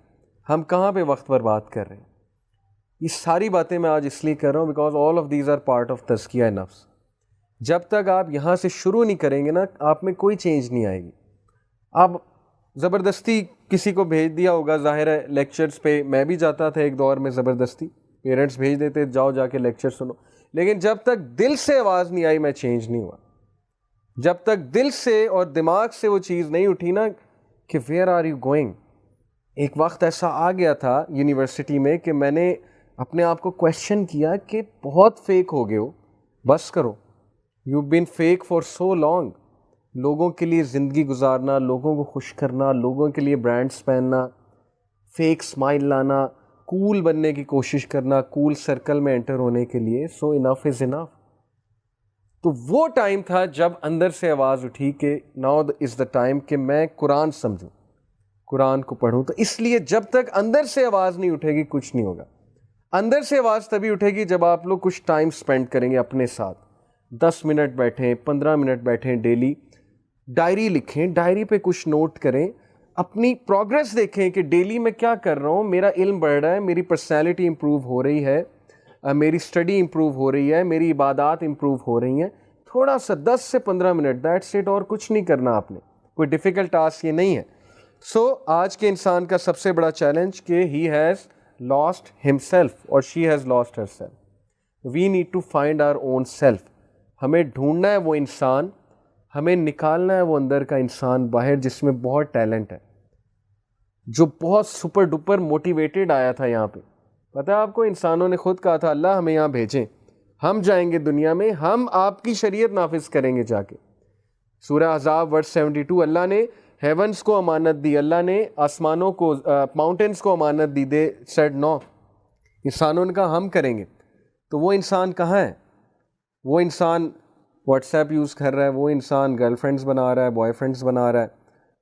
ہم کہاں پہ وقت برباد کر رہے ہیں. یہ ساری باتیں میں آج اس لیے کر رہا ہوں because all of these are part of تزکیہ نفس. جب تک آپ یہاں سے شروع نہیں کریں گے نا، آپ میں کوئی چینج نہیں آئے گی. اب زبردستی کسی کو بھیج دیا ہوگا، ظاہر ہے لیکچرز پہ میں بھی جاتا تھا ایک دور میں، زبردستی پیرنٹس بھیج دیتے جاؤ جا کے لیکچر سنو، لیکن جب تک دل سے آواز نہیں آئی میں چینج نہیں ہوا. جب تک دل سے اور دماغ سے وہ چیز نہیں اٹھی نا کہ ویئر آر یو گوئنگ. ایک وقت ایسا آ گیا تھا یونیورسٹی میں کہ میں نے اپنے آپ کو کویشچن کیا کہ بہت فیک ہو گئے ہو، بس کرو، you been fake for so long. لوگوں کے لیے زندگی گزارنا، لوگوں کو خوش کرنا، لوگوں کے لیے برانڈس پہننا، فیک اسمائل لانا، کول بننے کی کوشش کرنا، کول سرکل میں انٹر ہونے کے لیے. سو انف از انف. تو وہ ٹائم تھا جب اندر سے آواز اٹھی کہ ناؤ از دا ٹائم کہ میں قرآن سمجھوں، قرآن کو پڑھوں. تو اس لیے جب تک اندر سے آواز نہیں اٹھے گی کچھ نہیں ہوگا. اندر سے آواز تبھی اٹھے گی جب آپ لوگ کچھ ٹائم سپینڈ کریں گے اپنے ساتھ. 10 منٹ بیٹھیں، 15 منٹ بیٹھیں ڈیلی، ڈائری لکھیں، ڈائری پہ کچھ نوٹ کریں، اپنی پروگرس دیکھیں کہ ڈیلی میں کیا کر رہا ہوں، میرا علم بڑھ رہا ہے، میری پرسنالٹی امپروو ہو رہی ہے، میری اسٹڈی امپروو ہو رہی ہے، میری عبادات امپروو ہو رہی ہیں. تھوڑا سا 10 سے 15 منٹ، دیٹس اٹ. اور کچھ نہیں کرنا آپ نے، کوئی ڈیفیکلٹ ٹاسک یہ نہیں ہے. سو آج کے انسان کا سب سے بڑا چیلنج کہ he has lost himself اور she has lost herself. We need to find our own self. ہمیں ڈھونڈنا ہے وہ انسان، ہمیں نکالنا ہے وہ اندر کا انسان باہر جس میں بہت ٹیلنٹ ہے، جو بہت سپر ڈپر موٹیویٹڈ آیا تھا یہاں پہ. پتہ ہے آپ کو، انسانوں نے خود کہا تھا اللہ ہمیں یہاں بھیجیں، ہم جائیں گے دنیا میں، ہم آپ کی شریعت نافذ کریں گے جا کے. سورہ احزاب ورس 72. اللہ نے ہیونس کو امانت دی، اللہ نے آسمانوں کو، ماؤنٹینس کو امانت دی. They said no. انسانوں نے کہا ہم کریں گے. تو وہ انسان کہاں ہے؟ وہ انسان واٹس ایپ یوز کر رہا ہے، وہ انسان گرل فرینڈز بنا رہا ہے، بوائے فرینڈز بنا رہا ہے،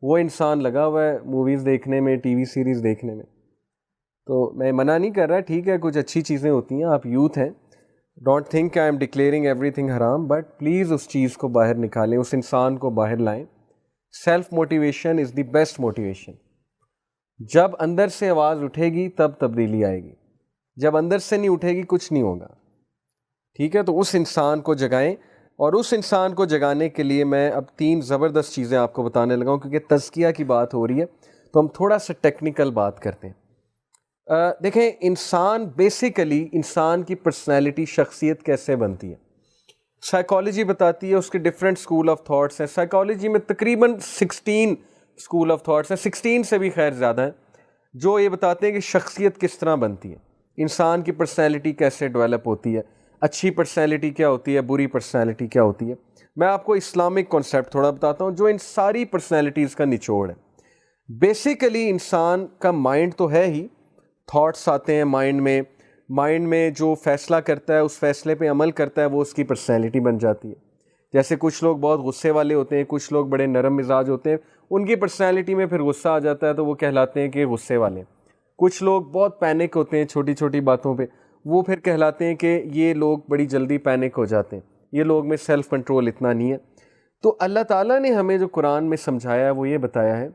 وہ انسان لگا ہوا ہے موویز دیکھنے میں، ٹی وی سیریز دیکھنے میں. تو میں منع نہیں کر رہا، ٹھیک ہے کچھ اچھی چیزیں ہوتی ہیں، آپ یوتھ ہیں، don't think I am declaring every thing حرام، بٹ پلیز اس چیز کو باہر نکالیں، اس انسان کو باہر لائیں. Self motivation is the best motivation. جب اندر سے آواز اٹھے گی تب تبدیلی آئے گی، جب اندر سے نہیں اٹھے گی کچھ نہیں ہوگا. ٹھیک ہے، تو اس انسان کو جگائیں. اور اس انسان کو جگانے کے لیے میں اب 3 زبردست چیزیں آپ کو بتانے لگا ہوں، کیونکہ تزکیہ کی بات ہو رہی ہے تو ہم تھوڑا سا ٹیکنیکل بات کرتے ہیں. دیکھیں انسان بیسیکلی، انسان کی پرسنالٹی، شخصیت کیسے بنتی ہے، سائیکالوجی بتاتی ہے. اس کے ڈفرینٹ اسکول آف تھاٹس ہیں. سائیکالوجی میں تقریباً 16 اسکول آف تھاٹس ہیں، 16 سے بھی خیر زیادہ ہیں، جو یہ بتاتے ہیں کہ شخصیت کس طرح بنتی ہے، انسان کی پرسنالٹی کیسے ڈیولپ ہوتی ہے، اچھی پرسنالٹی کیا ہوتی ہے، بری پرسنالٹی کیا ہوتی ہے. میں آپ کو اسلامک کانسیپٹ تھوڑا بتاتا ہوں جو ان ساری پرسنالٹیز کا نچوڑ ہے. بیسیکلی انسان کا مائنڈ تو ہے ہی، تھاٹس آتے ہیں مائنڈ میں جو فیصلہ کرتا ہے اس فیصلے پہ عمل کرتا ہے، وہ اس کی پرسنالٹی بن جاتی ہے. جیسے کچھ لوگ بہت غصے والے ہوتے ہیں، کچھ لوگ بڑے نرم مزاج ہوتے ہیں، ان کی پرسنالٹی میں پھر غصہ آ جاتا ہے تو وہ کہلاتے ہیں کہ غصے والے. کچھ لوگ بہت پینک ہوتے ہیں چھوٹی چھوٹی باتوں پہ، وہ پھر کہلاتے ہیں کہ یہ لوگ بڑی جلدی پینک ہو جاتے ہیں، یہ لوگ میں سیلف کنٹرول اتنا نہیں ہے. تو اللہ تعالیٰ نے ہمیں جو قرآن میں سمجھایا ہے وہ یہ بتایا ہے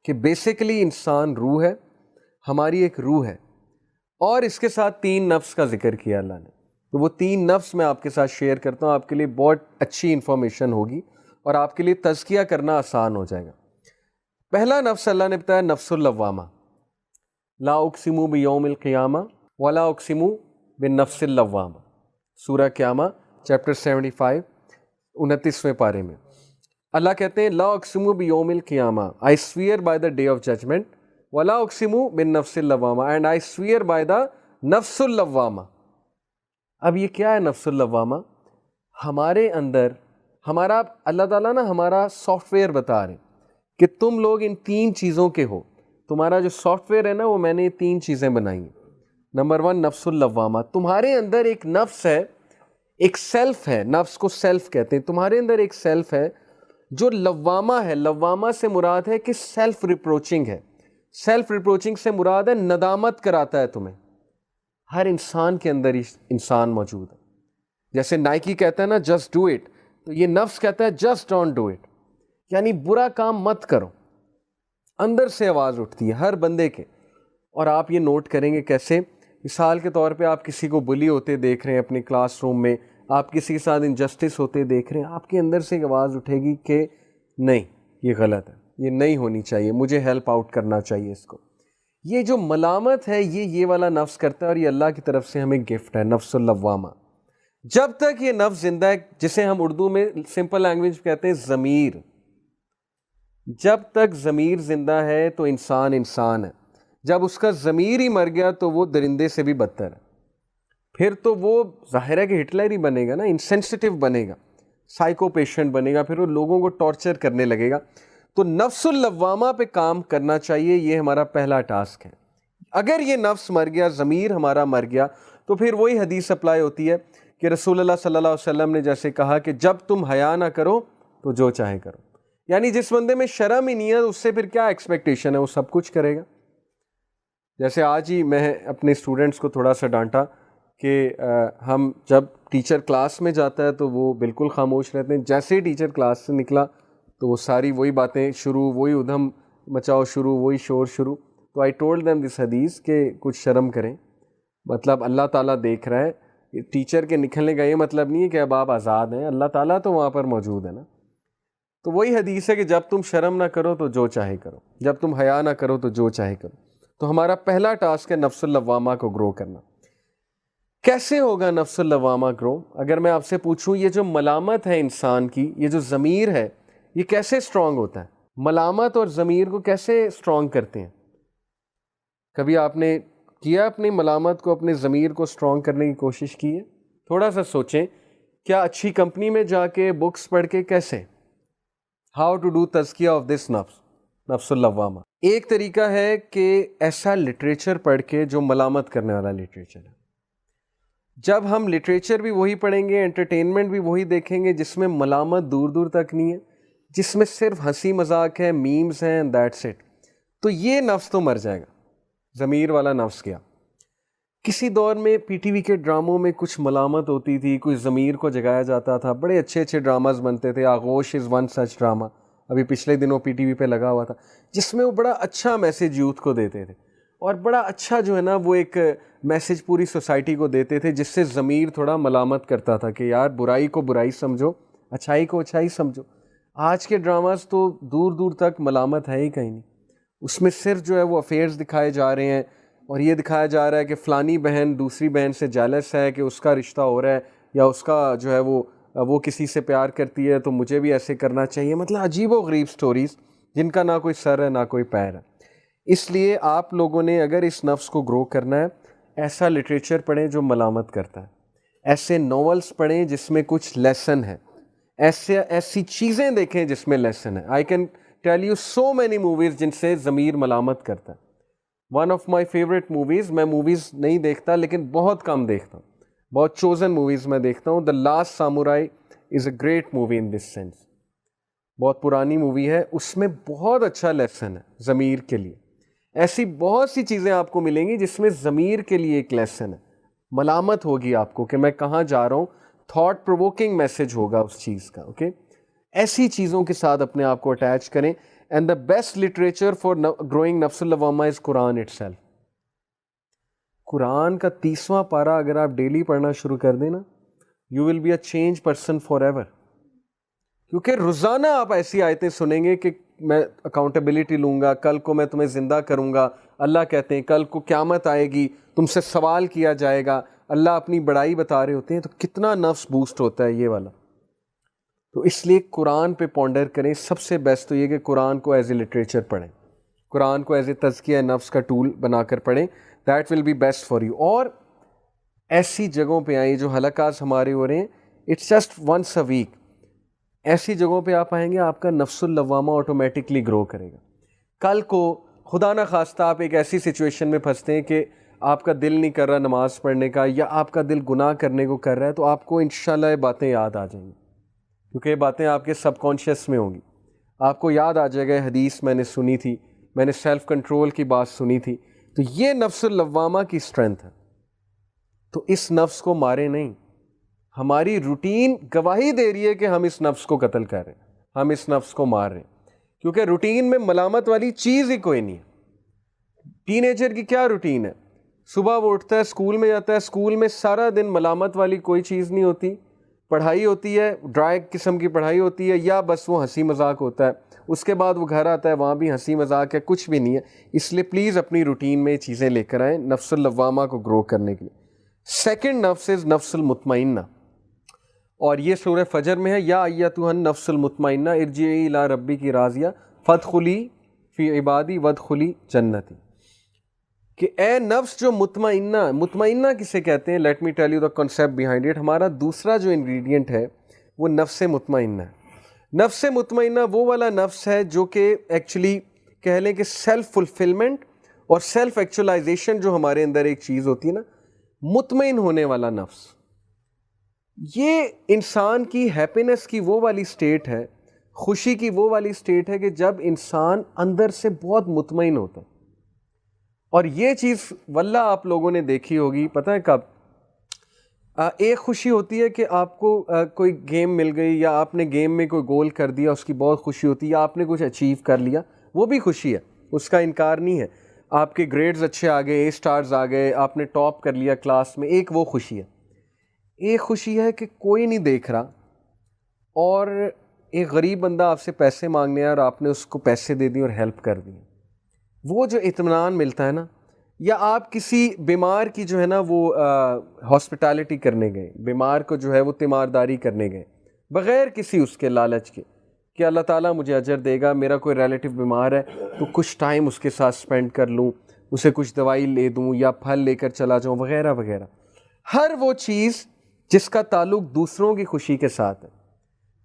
کہ بیسیکلی انسان روح ہے، ہماری ایک روح ہے، اور اس کے ساتھ 3 نفس کا ذکر کیا اللہ نے. تو وہ 3 نفس میں آپ کے ساتھ شیئر کرتا ہوں، آپ کے لیے بہت اچھی انفارمیشن ہوگی اور آپ کے لیے تزکیہ کرنا آسان ہو جائے گا. پہلا نفس اللہ نے بتایا نفس اللوامہ. لا اقسم بیوم القیامہ ولا اقسم بالنفس اللوامہ. سورہ قیامہ چیپٹر 75 29ویں پارے میں اللہ کہتے ہیں لا اقسم بیوم القیامہ، I swear by the day of judgment, ولا اقسم بالنفس اللوامہ، and I swear by the نفس اللوامہ. اب یہ کیا ہے نفس اللوامہ؟ ہمارے اندر ہمارا اللہ تعالیٰ نا ہمارا سافٹ ویئر بتا رہے ہیں کہ تم لوگ ان 3 چیزوں کے ہو. تمہارا جو سافٹ ویئر ہے نا وہ میں نے 3 چیزیں بنائی ہیں. نمبر 1 نفس اللوامہ، تمہارے اندر ایک نفس ہے، ایک سیلف ہے، نفس کو سیلف کہتے ہیں. تمہارے اندر ایک سیلف ہے جو لوامہ ہے. لوامہ سے مراد ہے کہ سیلف ریپروچنگ ہے. سیلف ریپروچنگ سے مراد ہے ندامت کراتا ہے تمہیں. ہر انسان کے اندر انسان موجود ہے. جیسے نائکی کہتا ہے نا جسٹ ڈو اٹ، تو یہ نفس کہتا ہے جسٹ ڈونٹ ڈو اٹ، یعنی برا کام مت کرو. اندر سے آواز اٹھتی ہے ہر بندے کے. اور آپ یہ نوٹ کریں گے کیسے، مثال کے طور پہ آپ کسی کو بلی ہوتے دیکھ رہے ہیں اپنے کلاس روم میں، آپ کسی کے ساتھ انجسٹس ہوتے دیکھ رہے ہیں، آپ کے اندر سے ایک آواز اٹھے گی کہ نہیں یہ غلط ہے. یہ نہیں ہونی چاہیے, مجھے ہیلپ آؤٹ کرنا چاہیے اس کو. یہ جو ملامت ہے یہ والا نفس کرتا ہے, اور یہ اللہ کی طرف سے ہمیں گفٹ ہے, نفس اللوامہ. جب تک یہ نفس زندہ ہے, جسے ہم اردو میں سمپل لینگویج کہتے ہیں ضمیر, جب تک ضمیر زندہ ہے تو انسان انسان ہے. جب اس کا ضمیر ہی مر گیا تو وہ درندے سے بھی بدتر ہے. پھر تو وہ ظاہر ہے کہ ہٹلر ہی بنے گا نا, انسینسٹیو بنے گا, سائیکو پیشنٹ بنے گا, پھر وہ لوگوں کو ٹارچر کرنے لگے گا. تو نفس اللوامہ پہ کام کرنا چاہیے, یہ ہمارا پہلا ٹاسک ہے. اگر یہ نفس مر گیا, ضمیر ہمارا مر گیا, تو پھر وہی حدیث اپلائی ہوتی ہے کہ رسول اللہ صلی اللہ علیہ وسلم نے جیسے کہا کہ جب تم حیا نہ کرو تو جو چاہے کرو. یعنی جس بندے میں شرم ہی نہیں ہے اس سے پھر کیا ایکسپیکٹیشن ہے, وہ سب کچھ کرے گا. جیسے آج ہی میں اپنے اسٹوڈنٹس کو تھوڑا سا ڈانٹا کہ ہم جب ٹیچر کلاس میں جاتا ہے تو وہ بالکل خاموش رہتے ہیں, جیسے ہی ٹیچر کلاس سے نکلا تو وہ ساری وہی باتیں شروع, وہی ادھم مچاؤ شروع, وہی شور شروع. تو آئی ٹولڈ دیم دس حدیث کہ کچھ شرم کریں, مطلب اللہ تعالیٰ دیکھ رہا ہے. ٹیچر کے نکلنے کا یہ مطلب نہیں ہے کہ اب آپ آزاد ہیں, اللہ تعالیٰ تو وہاں پر موجود ہے نا. تو وہی حدیث ہے کہ جب تم شرم نہ کرو تو جو چاہے کرو, جب تم حیا نہ کرو تو جو چاہے کرو. تو ہمارا پہلا ٹاسک ہے نفس اللوامہ کو گرو کرنا. کیسے ہوگا نفس اللوامہ گرو؟ اگر میں آپ سے پوچھوں یہ جو ملامت ہے انسان کی, یہ جو ضمیر ہے, یہ کیسے اسٹرانگ ہوتا ہے؟ ملامت اور ضمیر کو کیسے اسٹرانگ کرتے ہیں؟ کبھی آپ نے کیا اپنی ملامت کو, اپنے ضمیر کو اسٹرانگ کرنے کی کوشش کی ہے؟ تھوڑا سا سوچیں, کیا اچھی کمپنی میں جا کے بکس پڑھ کے کیسے؟ ہاؤ ٹو ڈو تزکیہ آف دس نفس اللوامہ. ایک طریقہ ہے کہ ایسا لٹریچر پڑھ کے جو ملامت کرنے والا لٹریچر ہے. جب ہم لٹریچر بھی وہی پڑھیں گے, انٹرٹینمنٹ بھی وہی دیکھیں گے جس میں ملامت دور دور تک نہیں ہے, جس میں صرف ہنسی مذاق ہے, میمز ہیں, دیٹس اٹ, تو یہ نفس تو مر جائے گا, ضمیر والا نفس گیا. کسی دور میں پی ٹی وی کے ڈراموں میں کچھ ملامت ہوتی تھی, کچھ ضمیر کو جگایا جاتا تھا, بڑے اچھے اچھے ڈراماز بنتے تھے. آغوش از ون سچ ڈرامہ, ابھی پچھلے دنوں پی ٹی وی پہ لگا ہوا تھا, جس میں وہ بڑا اچھا میسیج یوتھ کو دیتے تھے, اور بڑا اچھا جو ہے نا وہ ایک میسیج پوری سوسائٹی کو دیتے تھے, جس سے ضمیر تھوڑا ملامت کرتا تھا کہ یار برائی کو برائی سمجھو, اچھائی کو اچھائی سمجھو. آج کے ڈراماز تو دور دور تک ملامت ہے ہی کہیں نہیں, اس میں صرف جو ہے وہ افیئرز دکھائے جا رہے ہیں, اور یہ دکھایا جا رہا ہے کہ فلانی بہن دوسری بہن سے جیلس ہے کہ اس کا رشتہ ہو رہا ہے, یا اس کا جو ہے وہ کسی سے پیار کرتی ہے تو مجھے بھی ایسے کرنا چاہیے. مطلب عجیب و غریب سٹوریز جن کا نہ کوئی سر ہے نہ کوئی پیر ہے. اس لیے آپ لوگوں نے اگر اس نفس کو گرو کرنا ہے, ایسا لٹریچر پڑھیں جو ملامت کرتا ہے, ایسے ناولس پڑھیں جس میں کچھ لیسن ہے, ایسی چیزیں دیکھیں جس میں لیسن ہے. I can tell you so many movies جن سے ضمیر ملامت کرتا ہے. One of my favourite movies, میں موویز نہیں دیکھتا لیکن بہت کم دیکھتا ہوں, بہت چوزن موویز میں دیکھتا ہوں. The last samurai is a great movie in this sense, بہت پرانی مووی ہے, اس میں بہت اچھا لیسن ہے ضمیر کے لیے. ایسی بہت سی چیزیں آپ کو ملیں گی جس میں ضمیر کے لیے ایک لیسن ہے. ملامت ہوگی آپ کو کہ میں کہاں جا رہا ہوں, تھاٹ پرووکنگ میسیج ہوگا اس چیز کا. اوکے, ایسی چیزوں کے ساتھ اپنے آپ کو اٹیچ کریں. And the best literature for growing نفس اللوامہ از قرآن اٹ سیلف. قرآن کا 30واں پارہ اگر آپ ڈیلی پڑھنا شروع کر دیں نا, you will be a change person forever. کیونکہ روزانہ آپ ایسی آیتیں سنیں گے کہ میں اکاؤنٹیبلٹی لوں گا, کل کو میں تمہیں زندہ کروں گا. اللہ کہتے ہیں کل کو قیامت آئے گی, تم سے سوال کیا جائے گا. اللہ اپنی بڑائی بتا رہے ہوتے ہیں, تو کتنا نفس بوسٹ ہوتا ہے یہ والا. تو اس لیے قرآن پہ پونڈر کریں. سب سے بیسٹ تو یہ کہ قرآن کو ایز اے لٹریچر پڑھیں, قرآن کو ایز اے تزکیہ نفس کا ٹول بنا کر پڑھیں. That will be best for you. اور ایسی جگہوں پہ آئیں جو حلقات ہمارے ہو رہے ہیں, it's just once a week. ایسی جگہوں پہ آپ آئیں گے, آپ کا نفس اللوامہ آٹومیٹکلی گرو کرے گا. کل کو خدا نہ خواستہ آپ ایک ایسی سچویشن میں پھنستے ہیں کہ آپ کا دل نہیں کر رہا نماز پڑھنے کا, یا آپ کا دل گناہ کرنے کو کر رہا ہے, تو آپ کو انشاءاللہ یہ باتیں یاد آ جائیں گی, کیونکہ یہ باتیں آپ کے سب کانشیس میں ہوں گی. آپ کو یاد آ جائے گا حدیث میں نے سنی تھی, میں نے سیلف کنٹرول کی بات سنی تھی. تو یہ نفس اللوامہ کی اسٹرینتھ ہے. تو اس نفس کو مارے نہیں. ہماری روٹین گواہی دے رہی ہے کہ ہم اس نفس کو قتل کر رہے ہیں, ہم اس نفس کو مار رہے ہیں, کیونکہ روٹین میں ملامت والی چیز ہی کوئی نہیں ہے. ٹین ایجر کی کیا روٹین ہے؟ صبح وہ اٹھتا ہے, اسکول میں جاتا ہے, اسکول میں سارا دن ملامت والی کوئی چیز نہیں ہوتی. پڑھائی ہوتی ہے, ڈرائی قسم کی پڑھائی ہوتی ہے, یا بس وہ ہنسی مذاق ہوتا ہے. اس کے بعد وہ گھر آتا ہے وہاں بھی ہنسی مذاق ہے, کچھ بھی نہیں ہے. اس لیے پلیز اپنی روٹین میں یہ چیزیں لے کر آئیں نفس اللوامہ کو گرو کرنے کے لیے. سیکنڈ نفس از نفس المطمئنہ, اور یہ سورہ فجر میں ہے, یا ایتھا النفس المطمئنہ ارجعی الی ربک راضیہ فادخلی فی عبادی وادخلی جنتی, کہ اے نفس جو مطمئنہ, مطمئنہ کسے کہتے ہیں, let me tell you the concept behind it. ہمارا دوسرا جو انگریڈینٹ ہے وہ نفس مطمئنہ ہے. نفس مطمئنہ وہ والا نفس ہے جو کہ ایکچولی کہہ لیں کہ سیلف فلفلمنٹ اور سیلف ایکچولائزیشن جو ہمارے اندر ایک چیز ہوتی ہے نا, مطمئن ہونے والا نفس. یہ انسان کی ہیپینس کی وہ والی سٹیٹ ہے, خوشی کی وہ والی سٹیٹ ہے کہ جب انسان اندر سے بہت مطمئن ہوتا ہے. اور یہ چیز واللہ آپ لوگوں نے دیکھی ہوگی, پتہ ہے کب, ایک خوشی ہوتی ہے کہ آپ کو کوئی گیم مل گئی یا آپ نے گیم میں کوئی گول کر دیا, اس کی بہت خوشی ہوتی ہے, یا آپ نے کچھ اچیو کر لیا, وہ بھی خوشی ہے, اس کا انکار نہیں ہے. آپ کے گریڈز اچھے آ گئے, اے اسٹارز آ گئے, آپ نے ٹاپ کر لیا کلاس میں, ایک وہ خوشی ہے. ایک خوشی ہے کہ کوئی نہیں دیکھ رہا اور ایک غریب بندہ آپ سے پیسے مانگنے آیا اور آپ نے اس کو پیسے دے دیے اور ہیلپ کر دی. وہ جو اطمینان ملتا ہے نا, یا آپ کسی بیمار کی جو ہے نا وہ ہاسپٹیلٹی کرنے گئے, بیمار کو جو ہے وہ تیمارداری کرنے گئے بغیر کسی اس کے لالچ کے کہ اللہ تعالیٰ مجھے اجر دے گا, میرا کوئی ریلیٹیو بیمار ہے تو کچھ ٹائم اس کے ساتھ سپینڈ کر لوں, اسے کچھ دوائی لے دوں یا پھل لے کر چلا جاؤں وغیرہ وغیرہ. ہر وہ چیز جس کا تعلق دوسروں کی خوشی کے ساتھ ہے,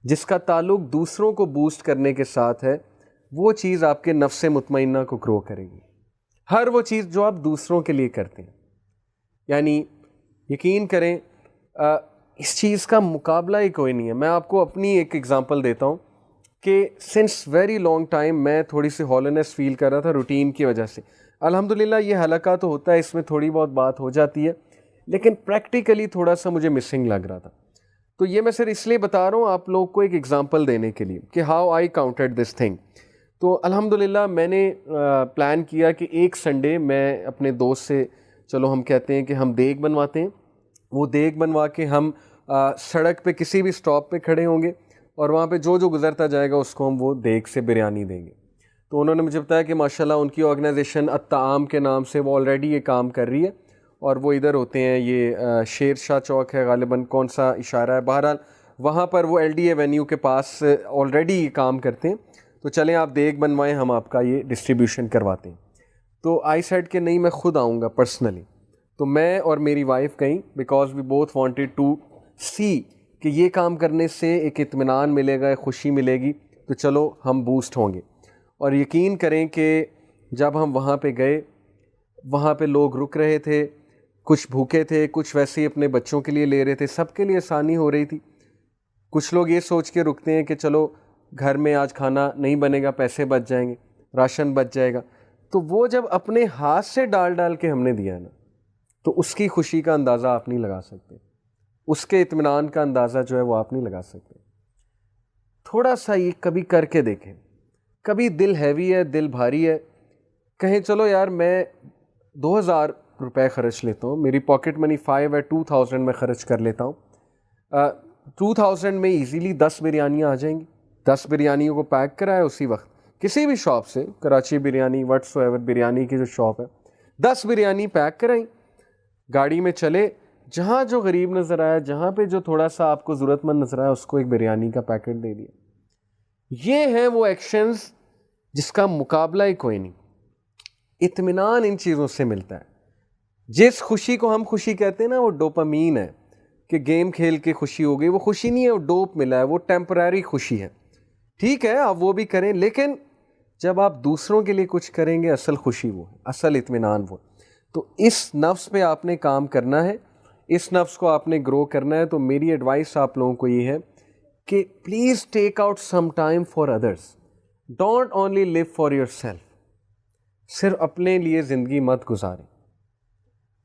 جس کا تعلق دوسروں کو بوسٹ کرنے کے ساتھ ہے, وہ چیز آپ کے نفس مطمئنہ کو گرو کرے گی. ہر وہ چیز جو آپ دوسروں کے لیے کرتے ہیں, یعنی یقین کریں اس چیز کا مقابلہ ہی کوئی نہیں ہے. میں آپ کو اپنی ایک ایگزامپل دیتا ہوں کہ سنس ویری لانگ ٹائم میں تھوڑی سی ہالینس فیل کر رہا تھا روٹین کی وجہ سے. الحمدللہ یہ حلقہ تو ہوتا ہے, اس میں تھوڑی بہت بات ہو جاتی ہے, لیکن پریکٹیکلی تھوڑا سا مجھے مسنگ لگ رہا تھا. تو یہ میں صرف اس لیے بتا رہا ہوں آپ لوگ کو ایک ایگزامپل دینے کے لیے کہ how I counted this thing. تو الحمدللہ میں نے پلان کیا کہ ایک سنڈے میں اپنے دوست سے, چلو ہم کہتے ہیں کہ ہم دیگ بنواتے ہیں, وہ دیگ بنوا کے ہم سڑک پہ کسی بھی سٹاپ پہ کھڑے ہوں گے اور وہاں پہ جو گزرتا جائے گا اس کو ہم وہ دیگ سے بریانی دیں گے. تو انہوں نے مجھے بتایا کہ ماشاءاللہ ان کی آرگنائزیشن الطعام کے نام سے وہ آلریڈی یہ کام کر رہی ہے, اور وہ ادھر ہوتے ہیں, یہ شیر شاہ چوک ہے غالباً, کون سا اشارہ ہے, بہرحال وہاں پر وہ ایل ڈی اے وینیو کے پاس آلریڈی یہ کام کرتے ہیں. تو چلیں آپ دیگ بنوائیں, ہم آپ کا یہ ڈسٹریبیوشن کرواتے ہیں. تو آئی سیڈ کہ نہیں, میں خود آؤں گا پرسنلی. تو میں اور میری وائف گئیں, because we both wanted to see کہ یہ کام کرنے سے ایک اطمینان ملے گا, ایک خوشی ملے گی, تو چلو ہم بوسٹ ہوں گے. اور یقین کریں کہ جب ہم وہاں پہ گئے, وہاں پہ لوگ رک رہے تھے, کچھ بھوکے تھے, کچھ ویسے ہی اپنے بچوں کے لیے لے رہے تھے, سب کے لیے آسانی ہو رہی تھی. کچھ لوگ یہ سوچ کے رکتے ہیں کہ چلو گھر میں آج کھانا نہیں بنے گا, پیسے بچ جائیں گے, راشن بچ جائے گا. تو وہ جب اپنے ہاتھ سے ڈال کے ہم نے دیا نا, تو اس کی خوشی کا اندازہ آپ نہیں لگا سکتے, اس کے اطمینان کا اندازہ جو ہے وہ آپ نہیں لگا سکتے. تھوڑا سا یہ کبھی کر کے دیکھیں. کبھی دل ہیوی ہے, دل بھاری ہے, کہیں چلو یار میں 2000 روپے خرچ لیتا ہوں, میری پاکٹ منی 5 ہے, 2000 میں خرچ کر لیتا ہوں. 2000 میں ایزیلی 10 بریانیاں آ جائیں گی. 10 بریانیوں کو پیک کرائے اسی وقت کسی بھی شاپ سے, کراچی بریانی, وٹس ایور بریانی کی جو شاپ ہے, 10 بریانی پیک کرائیں, گاڑی میں چلے, جہاں جو غریب نظر آیا, جہاں پہ جو تھوڑا سا آپ کو ضرورت مند نظر آیا, اس کو ایک بریانی کا پیکٹ دے دیا. یہ ہیں وہ ایکشنز جس کا مقابلہ ہی کوئی نہیں. اطمینان ان چیزوں سے ملتا ہے. جس خوشی کو ہم خوشی کہتے ہیں نا, وہ ڈوپامین ہے, کہ گیم کھیل کے خوشی ہو گئی, وہ خوشی نہیں ہے, وہ ڈوپ ملا ہے, وہ ٹیمپرری خوشی ہے. ٹھیک ہے آپ وہ بھی کریں, لیکن جب آپ دوسروں کے لیے کچھ کریں گے, اصل خوشی وہ ہے, اصل اطمینان وہ. تو اس نفس پہ آپ نے کام کرنا ہے, اس نفس کو آپ نے گرو کرنا ہے. تو میری ایڈوائس آپ لوگوں کو یہ ہے کہ please take out some time for others, don't only live for your self. صرف اپنے لیے زندگی مت گزاریں.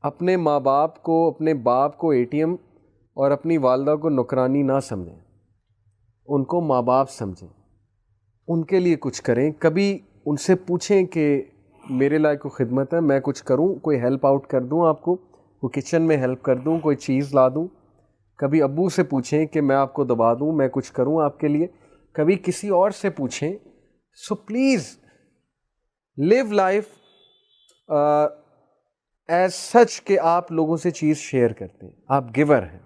اپنے ماں باپ کو, اپنے باپ کو ATM اور اپنی والدہ کو نوکرانی نہ سمجھیں, ان کو ماں باپ سمجھیں, ان کے لیے کچھ کریں. کبھی ان سے پوچھیں کہ میرے لائق کوئی خدمت ہے, میں کچھ کروں, کوئی ہیلپ آؤٹ کر دوں آپ کو, کوئی کچن میں ہیلپ کر دوں, کوئی چیز لا دوں. کبھی ابو سے پوچھیں کہ میں آپ کو دبا دوں, میں کچھ کروں آپ کے لیے. کبھی کسی اور سے پوچھیں, so please live life as such کہ آپ لوگوں سے چیز شیئر کرتے ہیں, آپ گیور ہیں,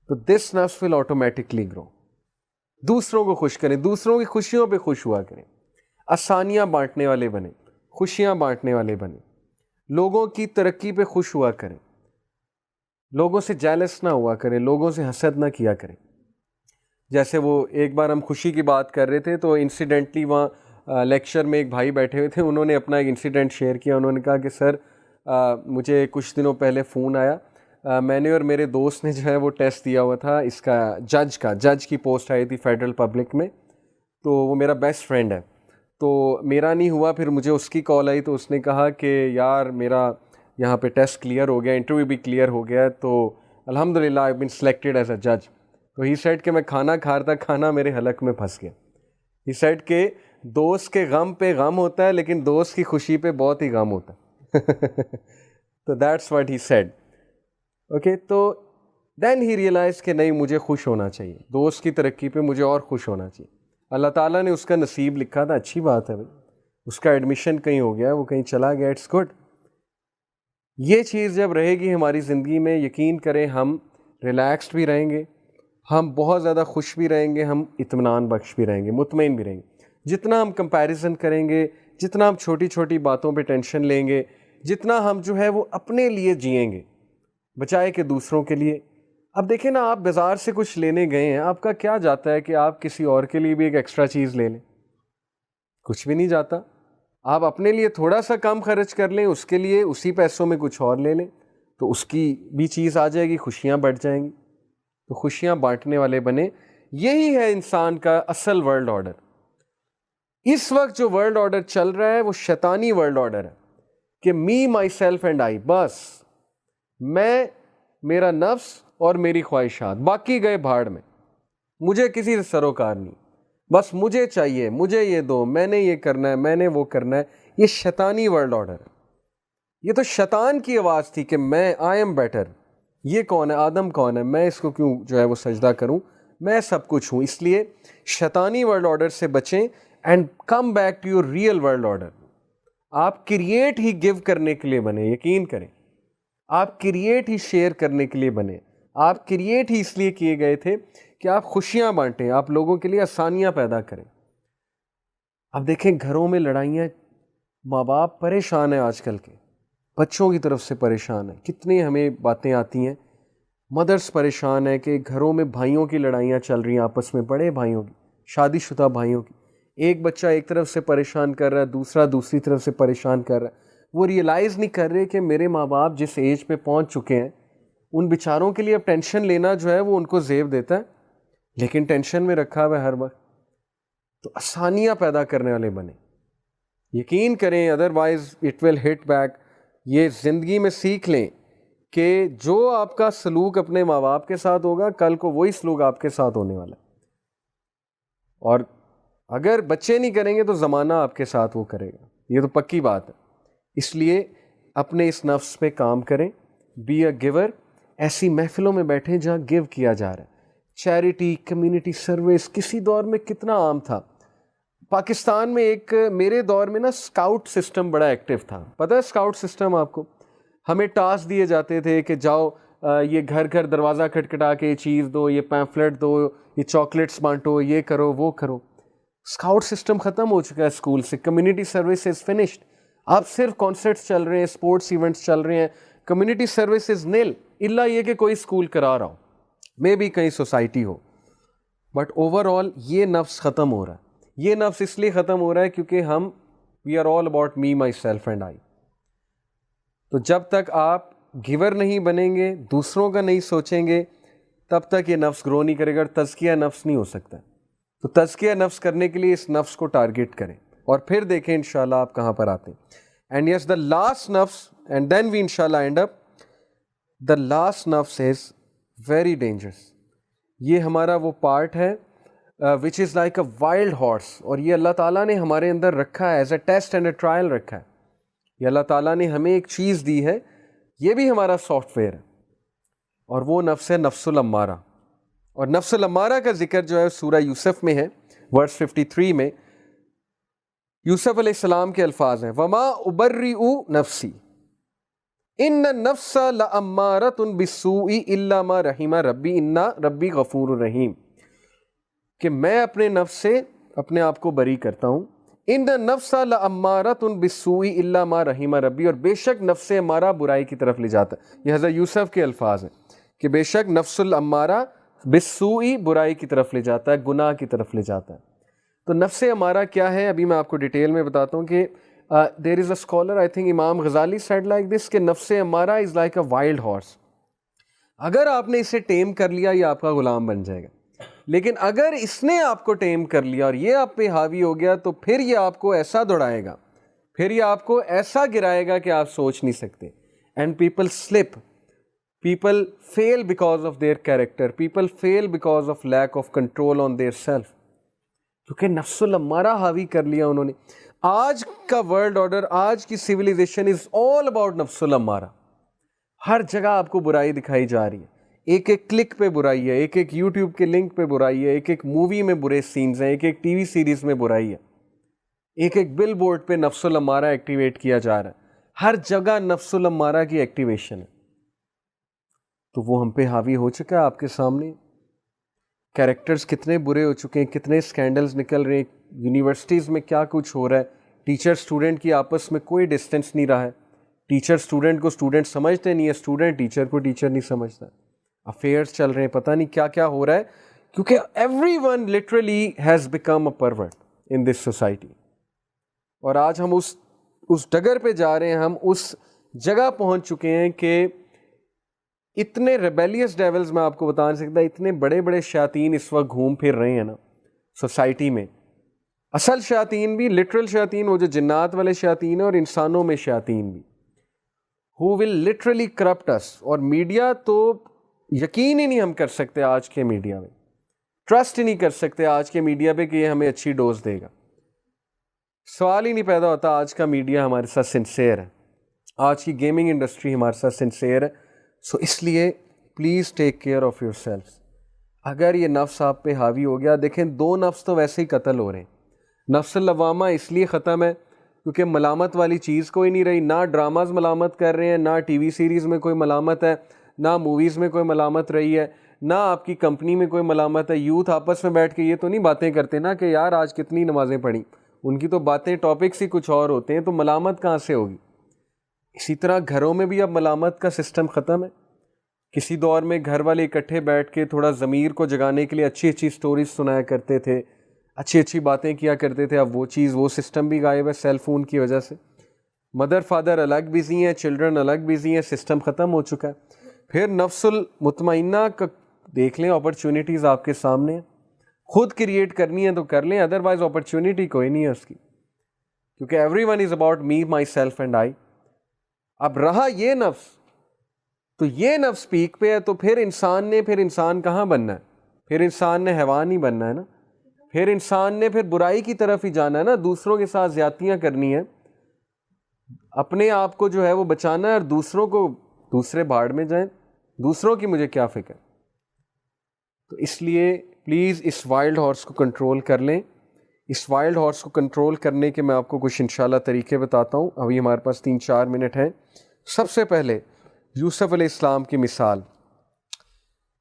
تو دس نفس ول آٹومیٹکلی گرو. دوسروں کو خوش کریں, دوسروں کی خوشیوں پہ خوش ہوا کریں, آسانیاں بانٹنے والے بنیں, خوشیاں بانٹنے والے بنیں, لوگوں کی ترقی پہ خوش ہوا کریں, لوگوں سے جیلس نہ ہوا کریں, لوگوں سے حسد نہ کیا کریں. جیسے وہ ایک بار ہم خوشی کی بات کر رہے تھے تو انسیڈنٹلی وہاں لیکچر میں ایک بھائی بیٹھے ہوئے تھے, انہوں نے اپنا ایک انسیڈنٹ شیئر کیا. انہوں نے کہا کہ سر مجھے کچھ دنوں پہلے فون آیا, میں نے اور میرے دوست نے جو ہے وہ ٹیسٹ دیا ہوا تھا اس کا جج کی پوسٹ آئی تھی فیڈرل پبلک میں, تو وہ میرا بیسٹ فرینڈ ہے, تو میرا نہیں ہوا. پھر مجھے اس کی کال آئی تو اس نے کہا کہ یار میرا یہاں پہ ٹیسٹ کلیئر ہو گیا, انٹرویو بھی کلیئر ہو گیا, تو الحمدللہ آئی بین سلیکٹڈ ایز اے جج. تو ہی سیڈ کہ میں کھانا کھا رہا تھا, کھانا میرے حلق میں پھنس گیا. ہی سیڈ کہ دوست کے غم پہ غم ہوتا ہے لیکن دوست کی خوشی پہ بہت ہی غم ہوتا ہے. تو that's what he said. Okay, تو دین ہی ریئلائز کہ نہیں مجھے خوش ہونا چاہیے, دوست کی ترقی پہ مجھے اور خوش ہونا چاہیے. اللہ تعالیٰ نے اس کا نصیب لکھا تھا, اچھی بات ہے بھائی, اس کا ایڈمیشن کہیں ہو گیا, وہ کہیں چلا گیا, اٹس گڈ. یہ چیز جب رہے گی ہماری زندگی میں, یقین کریں ہم ریلیکسڈ بھی رہیں گے, ہم بہت زیادہ خوش بھی رہیں گے, ہم اطمینان بخش بھی رہیں گے, مطمئن بھی رہیں گے. جتنا ہم کمپیریزن کریں گے, جتنا ہم چھوٹی چھوٹی باتوں پہ ٹینشن لیں گے, جتنا ہم جو ہے وہ اپنے لیے جئیں گے بچائے کہ دوسروں کے لیے. اب دیکھیں نا, آپ بازار سے کچھ لینے گئے ہیں, آپ کا کیا جاتا ہے کہ آپ کسی اور کے لیے بھی ایک ایکسٹرا چیز لے لیں؟ کچھ بھی نہیں جاتا. آپ اپنے لیے تھوڑا سا کم خرچ کر لیں, اس کے لیے اسی پیسوں میں کچھ اور لے لیں, تو اس کی بھی چیز آ جائے گی, خوشیاں بڑھ جائیں گی. تو خوشیاں بانٹنے والے بنے. یہی ہے انسان کا اصل ورلڈ آرڈر. اس وقت جو ورلڈ آرڈر چل رہا ہے وہ شیطانی ورلڈ آرڈر ہے کہ می مائی سیلف اینڈ آئی, بس میں, میرا نفس اور میری خواہشات, باقی گئے بھاڑ میں, مجھے کسی سے سروکار نہیں, بس مجھے چاہیے, مجھے یہ دو, میں نے یہ کرنا ہے, میں نے وہ کرنا ہے. یہ شیطانی ورلڈ آرڈر ہے. یہ تو شیطان کی آواز تھی کہ میں آئی ایم بیٹر. یہ کون ہے؟ آدم کون ہے؟ میں اس کو کیوں جو ہے وہ سجدہ کروں؟ میں سب کچھ ہوں. اس لیے شیطانی ورلڈ آرڈر سے بچیں and come back to your real world order. آپ کریٹ ہی گیو کرنے کے لیے بنے, یقین کریں. آپ کریٹ ہی شیئر کرنے کے لیے بنے. آپ کریٹ ہی اس لیے کیے گئے تھے کہ آپ خوشیاں بانٹیں, آپ لوگوں کے لیے آسانیاں پیدا کریں. اب دیکھیں گھروں میں لڑائیاں, ماں باپ پریشان ہیں آج کل کے, بچوں کی طرف سے پریشان ہیں. کتنی ہمیں باتیں آتی ہیں, مدرس پریشان ہے کہ گھروں میں بھائیوں کی لڑائیاں چل رہی ہیں آپس میں, بڑے بھائیوں کی, شادی شدہ بھائیوں کی. ایک بچہ ایک طرف سے پریشان کر رہا ہے, دوسرا دوسری طرف سے پریشان کر رہا ہے. وہ ریئلائز نہیں کر رہے کہ میرے ماں باپ جس ایج پہ پہنچ چکے ہیں, ان بیچاروں کے لیے اب ٹینشن لینا جو ہے وہ ان کو زیب دیتا ہے, لیکن ٹینشن میں رکھا ہوا ہے ہر وقت. تو آسانیاں پیدا کرنے والے بنے, یقین کریں, otherwise it will hit back. یہ زندگی میں سیکھ لیں کہ جو آپ کا سلوک اپنے ماں باپ کے ساتھ ہوگا, کل کو وہی سلوک آپ کے ساتھ ہونے والا ہے. اور اگر بچے نہیں کریں گے تو زمانہ آپ کے ساتھ وہ کرے گا, یہ تو پکی بات ہے. اس لیے اپنے اس نفس پہ کام کریں, بی اے گیور. ایسی محفلوں میں بیٹھیں جہاں گیو کیا جا رہا ہے. چیریٹی, کمیونٹی سروس کسی دور میں کتنا عام تھا. پاکستان میں ایک میرے دور میں نا اسکاؤٹ سسٹم بڑا ایکٹیو تھا. پتہ ہے اسکاؤٹ سسٹم آپ کو؟ ہمیں ٹاسک دیے جاتے تھے کہ جاؤ یہ گھر گھر دروازہ کھٹکھٹا کے یہ چیز دو, یہ پیمفلٹ دو, یہ چاکلیٹس بانٹو, یہ کرو وہ کرو. اسکاؤٹ سسٹم ختم ہو چکا ہے اسکول سے. Community service is finished. اب صرف کانسرٹس چل رہے ہیں, اسپورٹس ایونٹس چل رہے ہیں, کمیونٹی سروس از نیل. الا یہ کہ کوئی اسکول کرا رہا ہو, میں بھی کہیں society who, but over all یہ نفس ختم ہو رہا ہے. یہ نفس اس لیے ختم ہو رہا ہے کیونکہ ہم we are all about me myself and I. تو جب تک آپ گیور نہیں بنیں گے, دوسروں کا نہیں سوچیں گے, تب تک یہ نفس گرو نہیں کرے گا. تزکیہ نفس نہیں ہو سکتا. تو تزکیہ نفس کرنے کے لیے اس نفس کو ٹارگٹ کریں اور پھر دیکھیں انشاءاللہ آپ کہاں پر آتے ہیں. اینڈ یس دا لاسٹ نفس, اینڈ دین وی انشاءاللہ اینڈ اپ, دا لاسٹ نفس از ویری ڈینجرس. یہ ہمارا وہ پارٹ ہے which is like a wild horse, اور یہ اللہ تعالیٰ نے ہمارے اندر رکھا ہے as a test and a trial رکھا ہے. یہ اللہ تعالیٰ نے ہمیں ایک چیز دی ہے, یہ بھی ہمارا سافٹ ویئر ہے, اور وہ نفس ہے نفس الامارہ. اور نفس الامارہ کا ذکر جو ہے سورہ یوسف میں ہے, ورس 53 میں. یوسف علیہ السلام کے الفاظ ہیں وما ابرئ نفسی ان النفس لامارۃ بالسوء الا ما رحم ربی ان ربی غفور رحیم، کہ میں اپنے نفس سے اپنے آپ کو بری کرتا ہوں. ان النفس لامارۃ بالسوء الا ما رحم ربی، اور بے شک نفس امارہ برائی کی طرف لے جاتا ہے. یہ حضرت یوسف کے الفاظ ہیں کہ بے شک نفس الامارہ بالسوء برائی کی طرف لے جاتا ہے، گناہ کی طرف لے جاتا ہے. تو نفس امارہ کیا ہے ابھی میں آپ کو ڈیٹیل میں بتاتا ہوں کہ دیر از اے اسکالر آئی تھنک امام غزالی سیڈ لائک دس کہ نفس امارہ is like a wild horse. اگر آپ نے اسے ٹیم کر لیا یہ آپ کا غلام بن جائے گا، لیکن اگر اس نے آپ کو ٹیم کر لیا اور یہ آپ پہ حاوی ہو گیا تو پھر یہ آپ کو ایسا دوڑائے گا، پھر یہ آپ کو ایسا گرائے گا کہ آپ سوچ نہیں سکتے. And people slip, people fail because of their character, people fail because of lack of control on their self, کیونکہ نفس الامارہ حاوی کر لیا انہوں نے. آج کا ورلڈ آرڈر، آج کی سویلائزیشن از آل اباؤٹ نفس الامارہ. ہر جگہ آپ کو برائی دکھائی جا رہی ہے، ایک ایک کلک پہ برائی ہے، ایک ایک یوٹیوب کے لنک پہ برائی ہے، ایک ایک مووی میں برے سینز ہیں، ایک ایک ٹی وی سیریز میں برائی ہے، ایک ایک بل بورڈ پہ نفس الامارہ ایکٹیویٹ کیا جا رہا ہے. ہر جگہ نفس الامارہ کی ایکٹیویشن ہے. تو وہ ہم پہ حاوی ہو چکا ہے آپ کے سامنے. کیریکٹرز کتنے برے ہو چکے ہیں، کتنے اسکینڈلز نکل رہے ہیں، یونیورسٹیز میں کیا کچھ ہو رہا ہے. ٹیچر اسٹوڈنٹ کی آپس میں کوئی ڈسٹینس نہیں رہا ہے، ٹیچر اسٹوڈنٹ کو اسٹوڈنٹ سمجھتے نہیں ہے، اسٹوڈنٹ ٹیچر کو ٹیچر نہیں سمجھتا. افیئرس چل رہے ہیں، پتہ نہیں کیا کیا ہو رہا ہے، کیونکہ every one literally has become a pervert in this society. اور آج ہم اس ڈگر پہ جا رہے ہیں، ہم اس جگہ پہنچ چکے ہیں کہ اتنے ریبیلیس ڈیولز میں آپ کو بتا نہیں سکتا، اتنے بڑے بڑے شیاطین اس وقت گھوم پھر رہے ہیں نا سوسائٹی میں. اصل شیاطین بھی، لٹرل شیاطین، وہ جو جنات والے شیاطین ہیں، اور انسانوں میں شیاطین بھی who will literally corrupt us. اور میڈیا تو یقین ہی نہیں ہم کر سکتے آج کے میڈیا میں، ٹرسٹ ہی نہیں کر سکتے آج کے میڈیا پہ کہ یہ ہمیں اچھی ڈوز دے گا. سوال ہی نہیں پیدا ہوتا آج کا میڈیا ہمارے ساتھ سنسیئر ہے، آج کی گیمنگ انڈسٹری ہمارے ساتھ سنسیئر ہے. سو اس لیے please take care of your self. اگر یہ نفس آپ پہ حاوی ہو گیا، دیکھیں 2 نفس تو ویسے ہی قتل ہو رہے ہیں. نفس اللوامہ اس لیے ختم ہے کیونکہ ملامت والی چیز کوئی نہیں رہی. نہ ڈراماز ملامت کر رہے ہیں، نہ ٹی وی سیریز میں کوئی ملامت ہے، نہ موویز میں کوئی ملامت رہی ہے، نہ آپ کی کمپنی میں کوئی ملامت ہے. یوتھ آپس میں بیٹھ کے یہ تو نہیں باتیں کرتے نا کہ یار آج کتنی نمازیں پڑھیں، ان کی تو باتیں ٹاپکس ہی کچھ اور ہوتے ہیں، تو ملامت کہاں سے ہوگی. اسی طرح گھروں میں بھی اب ملامت کا سسٹم ختم ہے. کسی دور میں گھر والے اکٹھے بیٹھ کے تھوڑا ضمیر کو جگانے کے لیے اچھی اچھی سٹوریز سنایا کرتے تھے، اچھی اچھی باتیں کیا کرتے تھے. اب وہ چیز، وہ سسٹم بھی غائب ہے سیل فون کی وجہ سے. مدر فادر الگ بزی ہیں، چلڈرن الگ بزی ہیں، سسٹم ختم ہو چکا ہے. پھر نفس المطمئنہ کا دیکھ لیں، اپرچونیٹیز آپ کے سامنے ہیں، خود کریٹ کرنی ہے تو کر لیں، ادروائز اپرچونیٹی کوئی نہیں ہے اس کی، کیونکہ every one is about me, myself and آئی. اب رہا یہ نفس، تو یہ نفس پیک پہ ہے، تو پھر انسان کہاں بننا ہے؟ پھر انسان نے حیوان ہی بننا ہے نا. پھر انسان نے پھر برائی کی طرف ہی جانا ہے نا، دوسروں کے ساتھ زیادتیاں کرنی ہے، اپنے آپ کو جو ہے وہ بچانا ہے، اور دوسروں کو دوسرے بھاڑ میں جائیں، دوسروں کی مجھے کیا فکر. تو اس لیے پلیز اس وائلڈ ہارس کو کنٹرول کر لیں. اس وائلڈ ہارس کو کنٹرول کرنے کے میں آپ کو کچھ انشاءاللہ طریقے بتاتا ہوں. ابھی ہمارے پاس 3-4 منٹ ہیں. سب سے پہلے یوسف علیہ السلام کی مثال.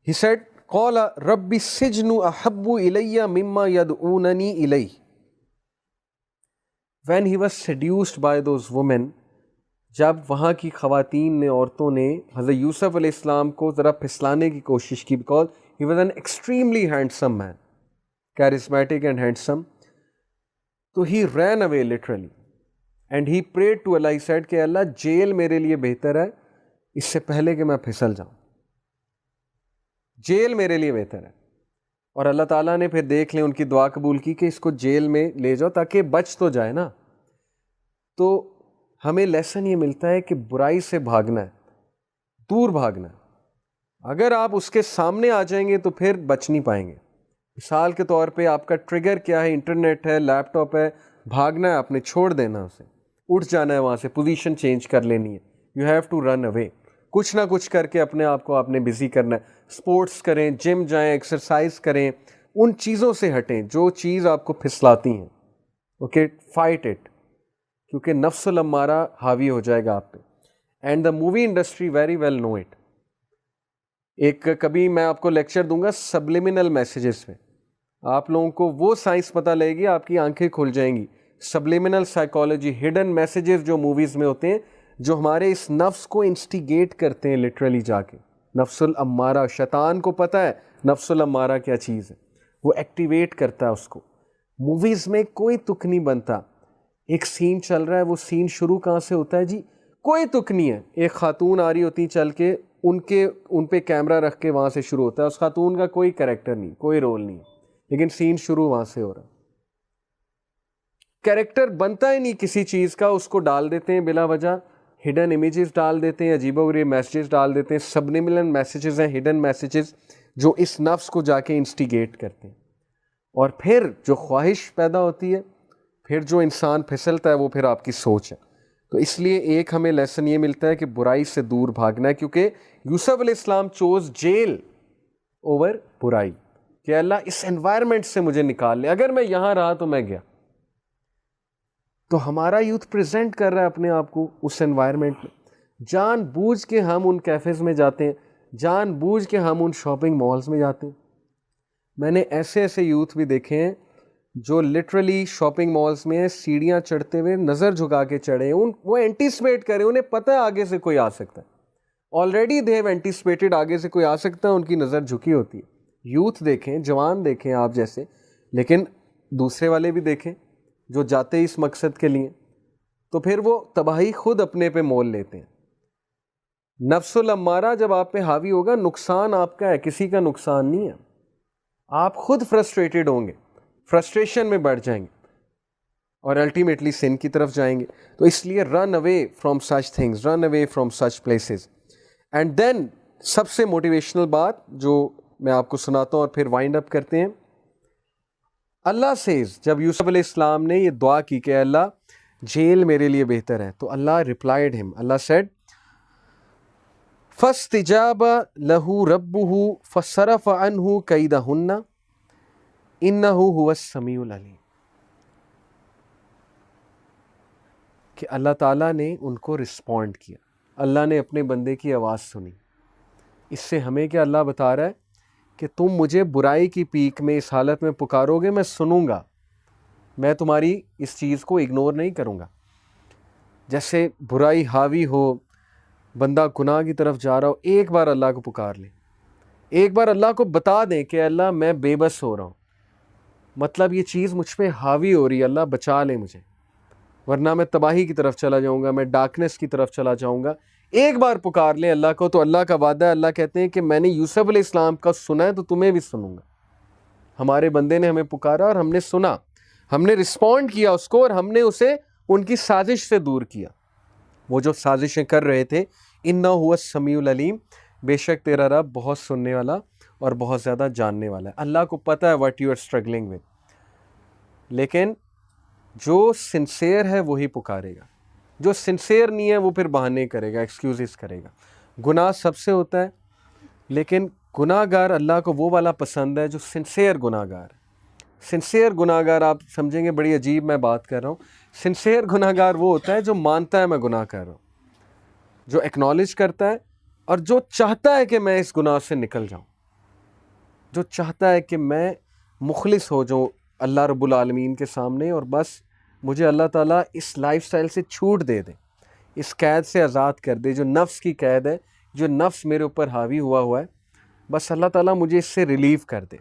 He said قال رب السجن احب الی مما یدعوننی الیہ. When he was seduced by those women, جب وہاں کی خواتین نے، عورتوں نے حضرت یوسف علیہ السلام کو ذرا پھسلانے کی کوشش کی، because he was an extremely handsome man, charismatic and handsome. تو he ran away literally and he prayed to Allah. He said کہ اللہ جیل میرے لیے بہتر ہے اس سے پہلے کہ میں پھسل جاؤں، جیل میرے لیے بہتر ہے. اور اللہ تعالیٰ نے پھر دیکھ لیں ان کی دعا قبول کی کہ اس کو جیل میں لے جاؤ تاکہ بچ تو جائے نا. تو ہمیں لیسن یہ ملتا ہے کہ برائی سے بھاگنا ہے، دور بھاگنا ہے. اگر آپ اس کے سامنے آ جائیں گے تو پھر بچ نہیں پائیں گے. مثال کے طور پہ آپ کا ٹریگر کیا ہے؟ انٹرنیٹ ہے، لیپ ٹاپ ہے، بھاگنا ہے آپ نے، چھوڑ دینا اسے، اٹھ جانا ہے وہاں سے، پوزیشن چینج کر لینی ہے. یو ہیو ٹو رن اوے. کچھ نہ کچھ کر کے اپنے آپ کو آپ نے بزی کرنا ہے. اسپورٹس کریں، جم جائیں، ایکسرسائز کریں، ان چیزوں سے ہٹیں جو چیز آپ کو پھسلاتی ہیں. اوکے، فائٹ اٹ، کیونکہ نفس الامارہ حاوی ہو جائے گا آپ پہ. And the movie industry very well know it. ایک کبھی میں آپ کو لیکچر دوں گا سبلیمنل میسیجز میں، آپ لوگوں کو وہ سائنس پتہ لگے گی، آپ کی آنکھیں کھل جائیں گی. سبلیمنل سائیکالوجی، ہڈن میسیجز جو موویز میں ہوتے ہیں، جو ہمارے اس نفس کو انسٹیگیٹ کرتے ہیں لٹرلی جا کے. نفس الامارہ، شیطان کو پتہ ہے نفس الامارہ کیا چیز ہے، وہ ایکٹیویٹ کرتا ہے اس کو. موویز میں کوئی تک نہیں بنتا. ایک سین چل رہا ہے، وہ سین شروع کہاں سے ہوتا ہے جی؟ کوئی تک نہیں ہے. ایک خاتون آ رہی ہوتی چل کے، ان پہ کیمرہ رکھ کے وہاں سے شروع ہوتا ہے. اس خاتون کا کوئی کریکٹر نہیں، کوئی رول نہیں، لیکن سین شروع وہاں سے ہو رہا ہے. کریکٹر بنتا ہی نہیں کسی چیز کا، اس کو ڈال دیتے ہیں بلا وجہ. ہڈن امیجز ڈال دیتے ہیں، عجیب و غریب میسیجز ڈال دیتے ہیں. سبلیمنل میسیجز ہیں، ہڈن میسیجز جو اس نفس کو جا کے انسٹیگیٹ کرتے ہیں. اور پھر جو خواہش پیدا ہوتی ہے، پھر جو انسان پھسلتا ہے، وہ پھر آپ کی سوچ ہے. تو اس لیے ایک ہمیں لیسن یہ ملتا ہے کہ برائی سے دور بھاگنا ہے، کیونکہ یوسف علیہ السلام چوز جیل اوور برائی، کہ اللہ اس انوائرمنٹ سے مجھے نکال لے، اگر میں یہاں رہا تو میں گیا. تو ہمارا یوتھ پریزنٹ کر رہا ہے اپنے آپ کو اس انوائرمنٹ میں. جان بوجھ کے ہم ان کیفیز میں جاتے ہیں، جان بوجھ کے ہم ان شاپنگ مالز میں جاتے ہیں. میں نے ایسے ایسے یوتھ بھی دیکھے ہیں جو لٹرلی شاپنگ مالز میں سیڑھیاں چڑھتے ہوئے نظر جھکا کے چڑھے، وہ اینٹیسپیٹ کرے، انہیں پتہ ہے آگے سے کوئی آ سکتا ہے. آلریڈی دے ہیو اینٹیسپیٹڈ، آگے سے کوئی آ سکتا ہے، ان کی نظر جھکی ہوتی ہے. یوتھ دیکھیں، جوان دیکھیں آپ جیسے، لیکن دوسرے والے بھی دیکھیں جو جاتے اس مقصد کے لیے، تو پھر وہ تباہی خود اپنے پہ مول لیتے ہیں. نفس الامارہ جب آپ پہ حاوی ہوگا، نقصان آپ کا ہے، کسی کا نقصان نہیں ہے. آپ خود فرسٹریٹڈ ہوں گے، فرسٹریشن میں بڑھ جائیں گے اور الٹیمیٹلی سن کی طرف جائیں گے. تو اس لیے run away from such things, run away from such places. And then سب سے موٹیویشنل بات جو میں آپ کو سناتا ہوں اور پھر وائنڈ اپ کرتے ہیں. اللہ سیز، جب یوسف علیہ السلام نے یہ دعا کی کہ اللہ جیل میرے لیے بہتر ہے، تو اللہ ریپلائڈ ہم، اللہ سیڈ فَاسْتَجَابَ لَهُ رَبُّهُ فَصَرَفَ عَنْهُ كَيْدَهُنَّ إِنَّهُ هُوَ السَّمِيعُ الْعَلِيمُ. کہ اللہ تعالیٰ نے ان کو رسپونڈ کیا، اللہ نے اپنے بندے کی آواز سنی. اس سے ہمیں کیا اللہ بتا رہا ہے کہ تم مجھے برائی کی پیک میں اس حالت میں پکارو گے، میں سنوں گا، میں تمہاری اس چیز کو اگنور نہیں کروں گا. جیسے برائی حاوی ہو، بندہ گناہ کی طرف جا رہا ہو، ایک بار اللہ کو پکار لیں، ایک بار اللہ کو بتا دیں کہ اللہ میں بے بس ہو رہا ہوں، مطلب یہ چیز مجھ پہ حاوی ہو رہی ہے، اللہ بچا لے مجھے، ورنہ میں تباہی کی طرف چلا جاؤں گا، میں ڈارکنیس کی طرف چلا جاؤں گا. ایک بار پکار لیں اللہ کو، تو اللہ کا وعدہ ہے، اللہ کہتے ہیں کہ میں نے یوسف علیہ السلام کا سنا ہے تو تمہیں بھی سنوں گا. ہمارے بندے نے ہمیں پکارا اور ہم نے سنا، ہم نے رسپونڈ کیا اس کو، اور ہم نے اسے ان کی سازش سے دور کیا. وہ جو سازشیں کر رہے تھے، اِنَّهُ هُوَ السَّمِيعُ الْعَلِيمُ، بے شک تیرا رب بہت سننے والا اور بہت زیادہ جاننے والا ہے. اللہ کو پتہ ہے what you are struggling with. لیکن جو سنسیئر ہے وہی پکارے گا، جو سنسیئر نہیں ہے وہ پھر بہانے کرے گا، ایکسکیوزز کرے گا. گناہ سب سے ہوتا ہے، لیکن گناہ گار اللہ کو وہ والا پسند ہے جو سنسیئر گناہ گار ہے. سنسیئر گناہ گار آپ سمجھیں گے بڑی عجیب میں بات کر رہا ہوں. سنسیئر گناہ گار وہ ہوتا ہے جو مانتا ہے میں گناہ کر رہا ہوں، جو ایکنالج کرتا ہے اور جو چاہتا ہے کہ میں اس گناہ سے نکل جاؤں، جو چاہتا ہے کہ میں مخلص ہو جاؤں اللہ رب العالمین کے سامنے، اور بس مجھے اللہ تعالیٰ اس لائف سٹائل سے چھوٹ دے دے، اس قید سے آزاد کر دے جو نفس کی قید ہے، جو نفس میرے اوپر حاوی ہوا ہے، بس اللہ تعالیٰ مجھے اس سے ریلیو کر دے.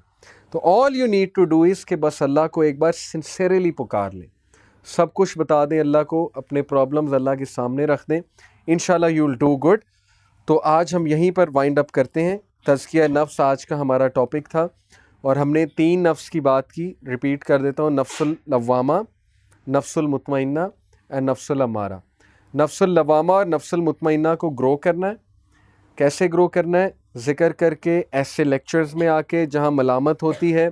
تو all you need to do is کہ بس اللہ کو ایک بار سنسیئرلی پکار لیں، سب کچھ بتا دیں اللہ کو، اپنے پرابلمز اللہ کے سامنے رکھ دیں، انشاءاللہ یو ول ڈو گڈ. تو آج ہم یہیں پر وائنڈ اپ کرتے ہیں. تزکیہ نفس آج کا ہمارا ٹاپک تھا، اور ہم نے 3 نفس کی بات کی. ریپیٹ کر دیتا ہوں: نفس اللوامہ، نفس المطمئنہ اینڈ نفس الامارہ. نفس اللوامہ اور نفس المطمئنہ کو گرو کرنا ہے. کیسے گرو کرنا ہے؟ ذکر کر کے، ایسے لیکچرز میں آ کے جہاں ملامت ہوتی ہے،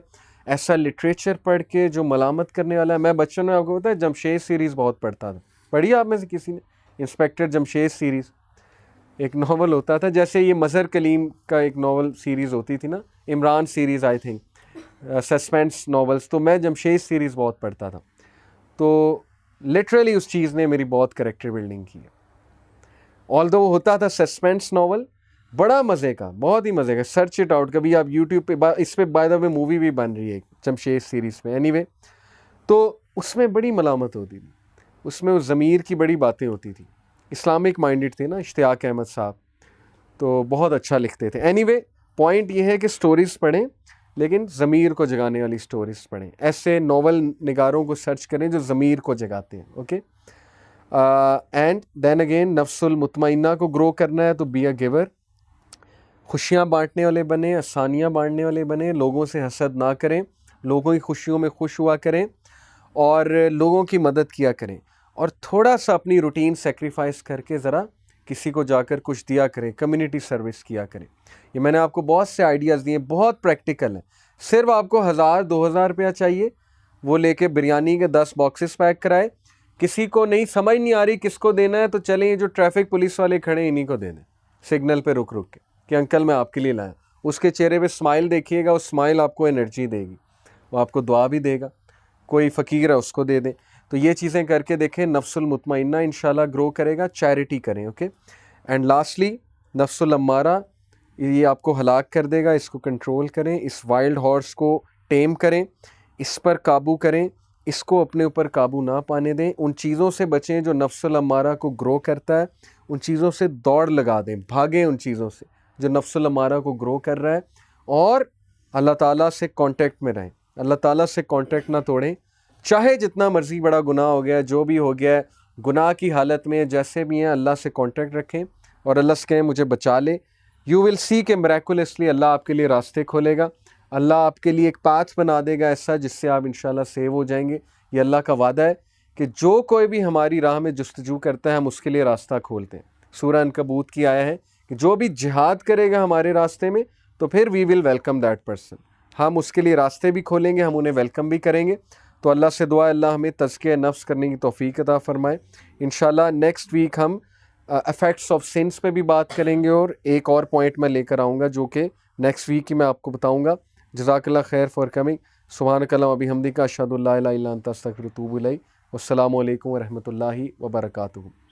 ایسا لٹریچر پڑھ کے جو ملامت کرنے والا ہے. میں بچپن میں آپ کو پتا ہے جمشید سیریز بہت پڑھتا تھا، پڑھی آپ میں سے کسی نے؟ انسپیکٹر جمشید سیریز ایک ناول ہوتا تھا، جیسے یہ مظہر کلیم کا ایک ناول سیریز ہوتی تھی نا، Imran series I think, suspense novels. تو میں جمشید سیریز بہت پڑھتا تھا. تو لٹرلی اس چیز نے میری بہت کریکٹر بلڈنگ کی ہے. آلدو وہ ہوتا تھا سسپینس ناول, بڑا مزے کا, بہت ہی مزے کا, سرچ اٹ آؤٹ. کبھی آپ یوٹیوب پہ, اس پہ بائی دا وے مووی بھی بن رہی ہے جمشید سیریز میں. اینی وے, تو اس میں بڑی ملامت ہوتی تھی, اس میں اس ضمیر کی بڑی باتیں ہوتی تھی. اسلامک مائنڈڈ تھے نا اشتیاق احمد صاحب, تو بہت اچھا لکھتے تھے. اینی وے, پوائنٹ یہ ہے کہ سٹوریز پڑھیں لیکن ضمیر کو جگانے والی سٹوریز پڑھیں. ایسے ناول نگاروں کو سرچ کریں جو ضمیر کو جگاتے ہیں. اوکے, اینڈ دین اگین نفس المطمئنہ کو گرو کرنا ہے تو بی اے گیور. خوشیاں بانٹنے والے بنیں, آسانیاں بانٹنے والے بنیں, لوگوں سے حسد نہ کریں, لوگوں کی خوشیوں میں خوش ہوا کریں اور لوگوں کی مدد کیا کریں, اور تھوڑا سا اپنی روٹین سیکریفائس کر کے ذرا کسی کو جا کر کچھ دیا کریں, کمیونٹی سروس کیا کریں. یہ میں نے آپ کو بہت سے آئیڈیاز دیے, بہت پریکٹیکل ہیں. صرف آپ کو 1000-2000 روپیہ چاہیے, وہ لے کے بریانی کے 10 باکسز پیک کرائے. کسی کو نہیں سمجھ نہیں آ رہی کس کو دینا ہے, تو چلیں یہ جو ٹریفک پولیس والے کھڑے ہیں انہیں کو دے دیں, سگنل پہ رک رک کے, کہ انکل میں آپ کے لیے لایا. اس کے چہرے پہ اسمائل دیکھیے گا, اس اسمائل آپ کو انرجی دے گی, وہ آپ کو دعا بھی دے گا. کوئی فقیر ہے اس کو دے دیں. تو یہ چیزیں کر کے دیکھیں, نفس المطمئنہ انشاءاللہ گرو کرے گا. چیریٹی کریں. اوکے, اینڈ لاسٹلی نفس الامارہ, یہ آپ کو ہلاک کر دے گا, اس کو کنٹرول کریں. اس وائلڈ ہارس کو ٹیم کریں, اس پر قابو کریں, اس کو اپنے اوپر قابو نہ پانے دیں. ان چیزوں سے بچیں جو نفس الامارہ کو گرو کرتا ہے, ان چیزوں سے دوڑ لگا دیں, بھاگیں ان چیزوں سے جو نفس الامارہ کو گرو کر رہا ہے, اور اللہ تعالیٰ سے کانٹیکٹ میں رہیں. اللہ تعالیٰ سے کانٹیکٹ نہ توڑیں, چاہے جتنا مرضی بڑا گناہ ہو گیا ہے, جو بھی ہو گیا ہے, گناہ کی حالت میں جیسے بھی ہیں اللہ سے کانٹیکٹ رکھیں اور اللہ سے کہیں مجھے بچا لے. یو ول سی کہ میریکولسلی اللہ آپ کے لیے راستے کھولے گا, اللہ آپ کے لیے ایک پاتھ بنا دے گا ایسا جس سے آپ انشاءاللہ سیو ہو جائیں گے. یہ اللہ کا وعدہ ہے کہ جو کوئی بھی ہماری راہ میں جستجو کرتا ہے ہم اس کے لیے راستہ کھولتے ہیں. سورہ عنکبوت کی آیا ہے کہ جو بھی جہاد کرے گا ہمارے راستے میں تو پھر وی ول ویلکم دیٹ پرسن. ہم اس کے لیے راستے بھی کھولیں گے, ہم انہیں ویلکم بھی کریں گے. تو اللہ سے دعا ہے اللہ ہمیں تزکیہ نفس کرنے کی توفیق عطا فرمائے. انشاءاللہ نیکسٹ ویک ہم افیکٹس آف سنس پہ بھی بات کریں گے, اور ایک اور پوائنٹ میں لے کر آؤں گا جو کہ نیکسٹ ویک ہی میں آپ کو بتاؤں گا. جزاک اللہ خیر فار کمنگ. سبحانک اللہم و بحمدک اشہد ان لا الہ الا انت استغفرک و اتوب الیک. والسلام علیکم ورحمۃ اللہ وبرکاتہ.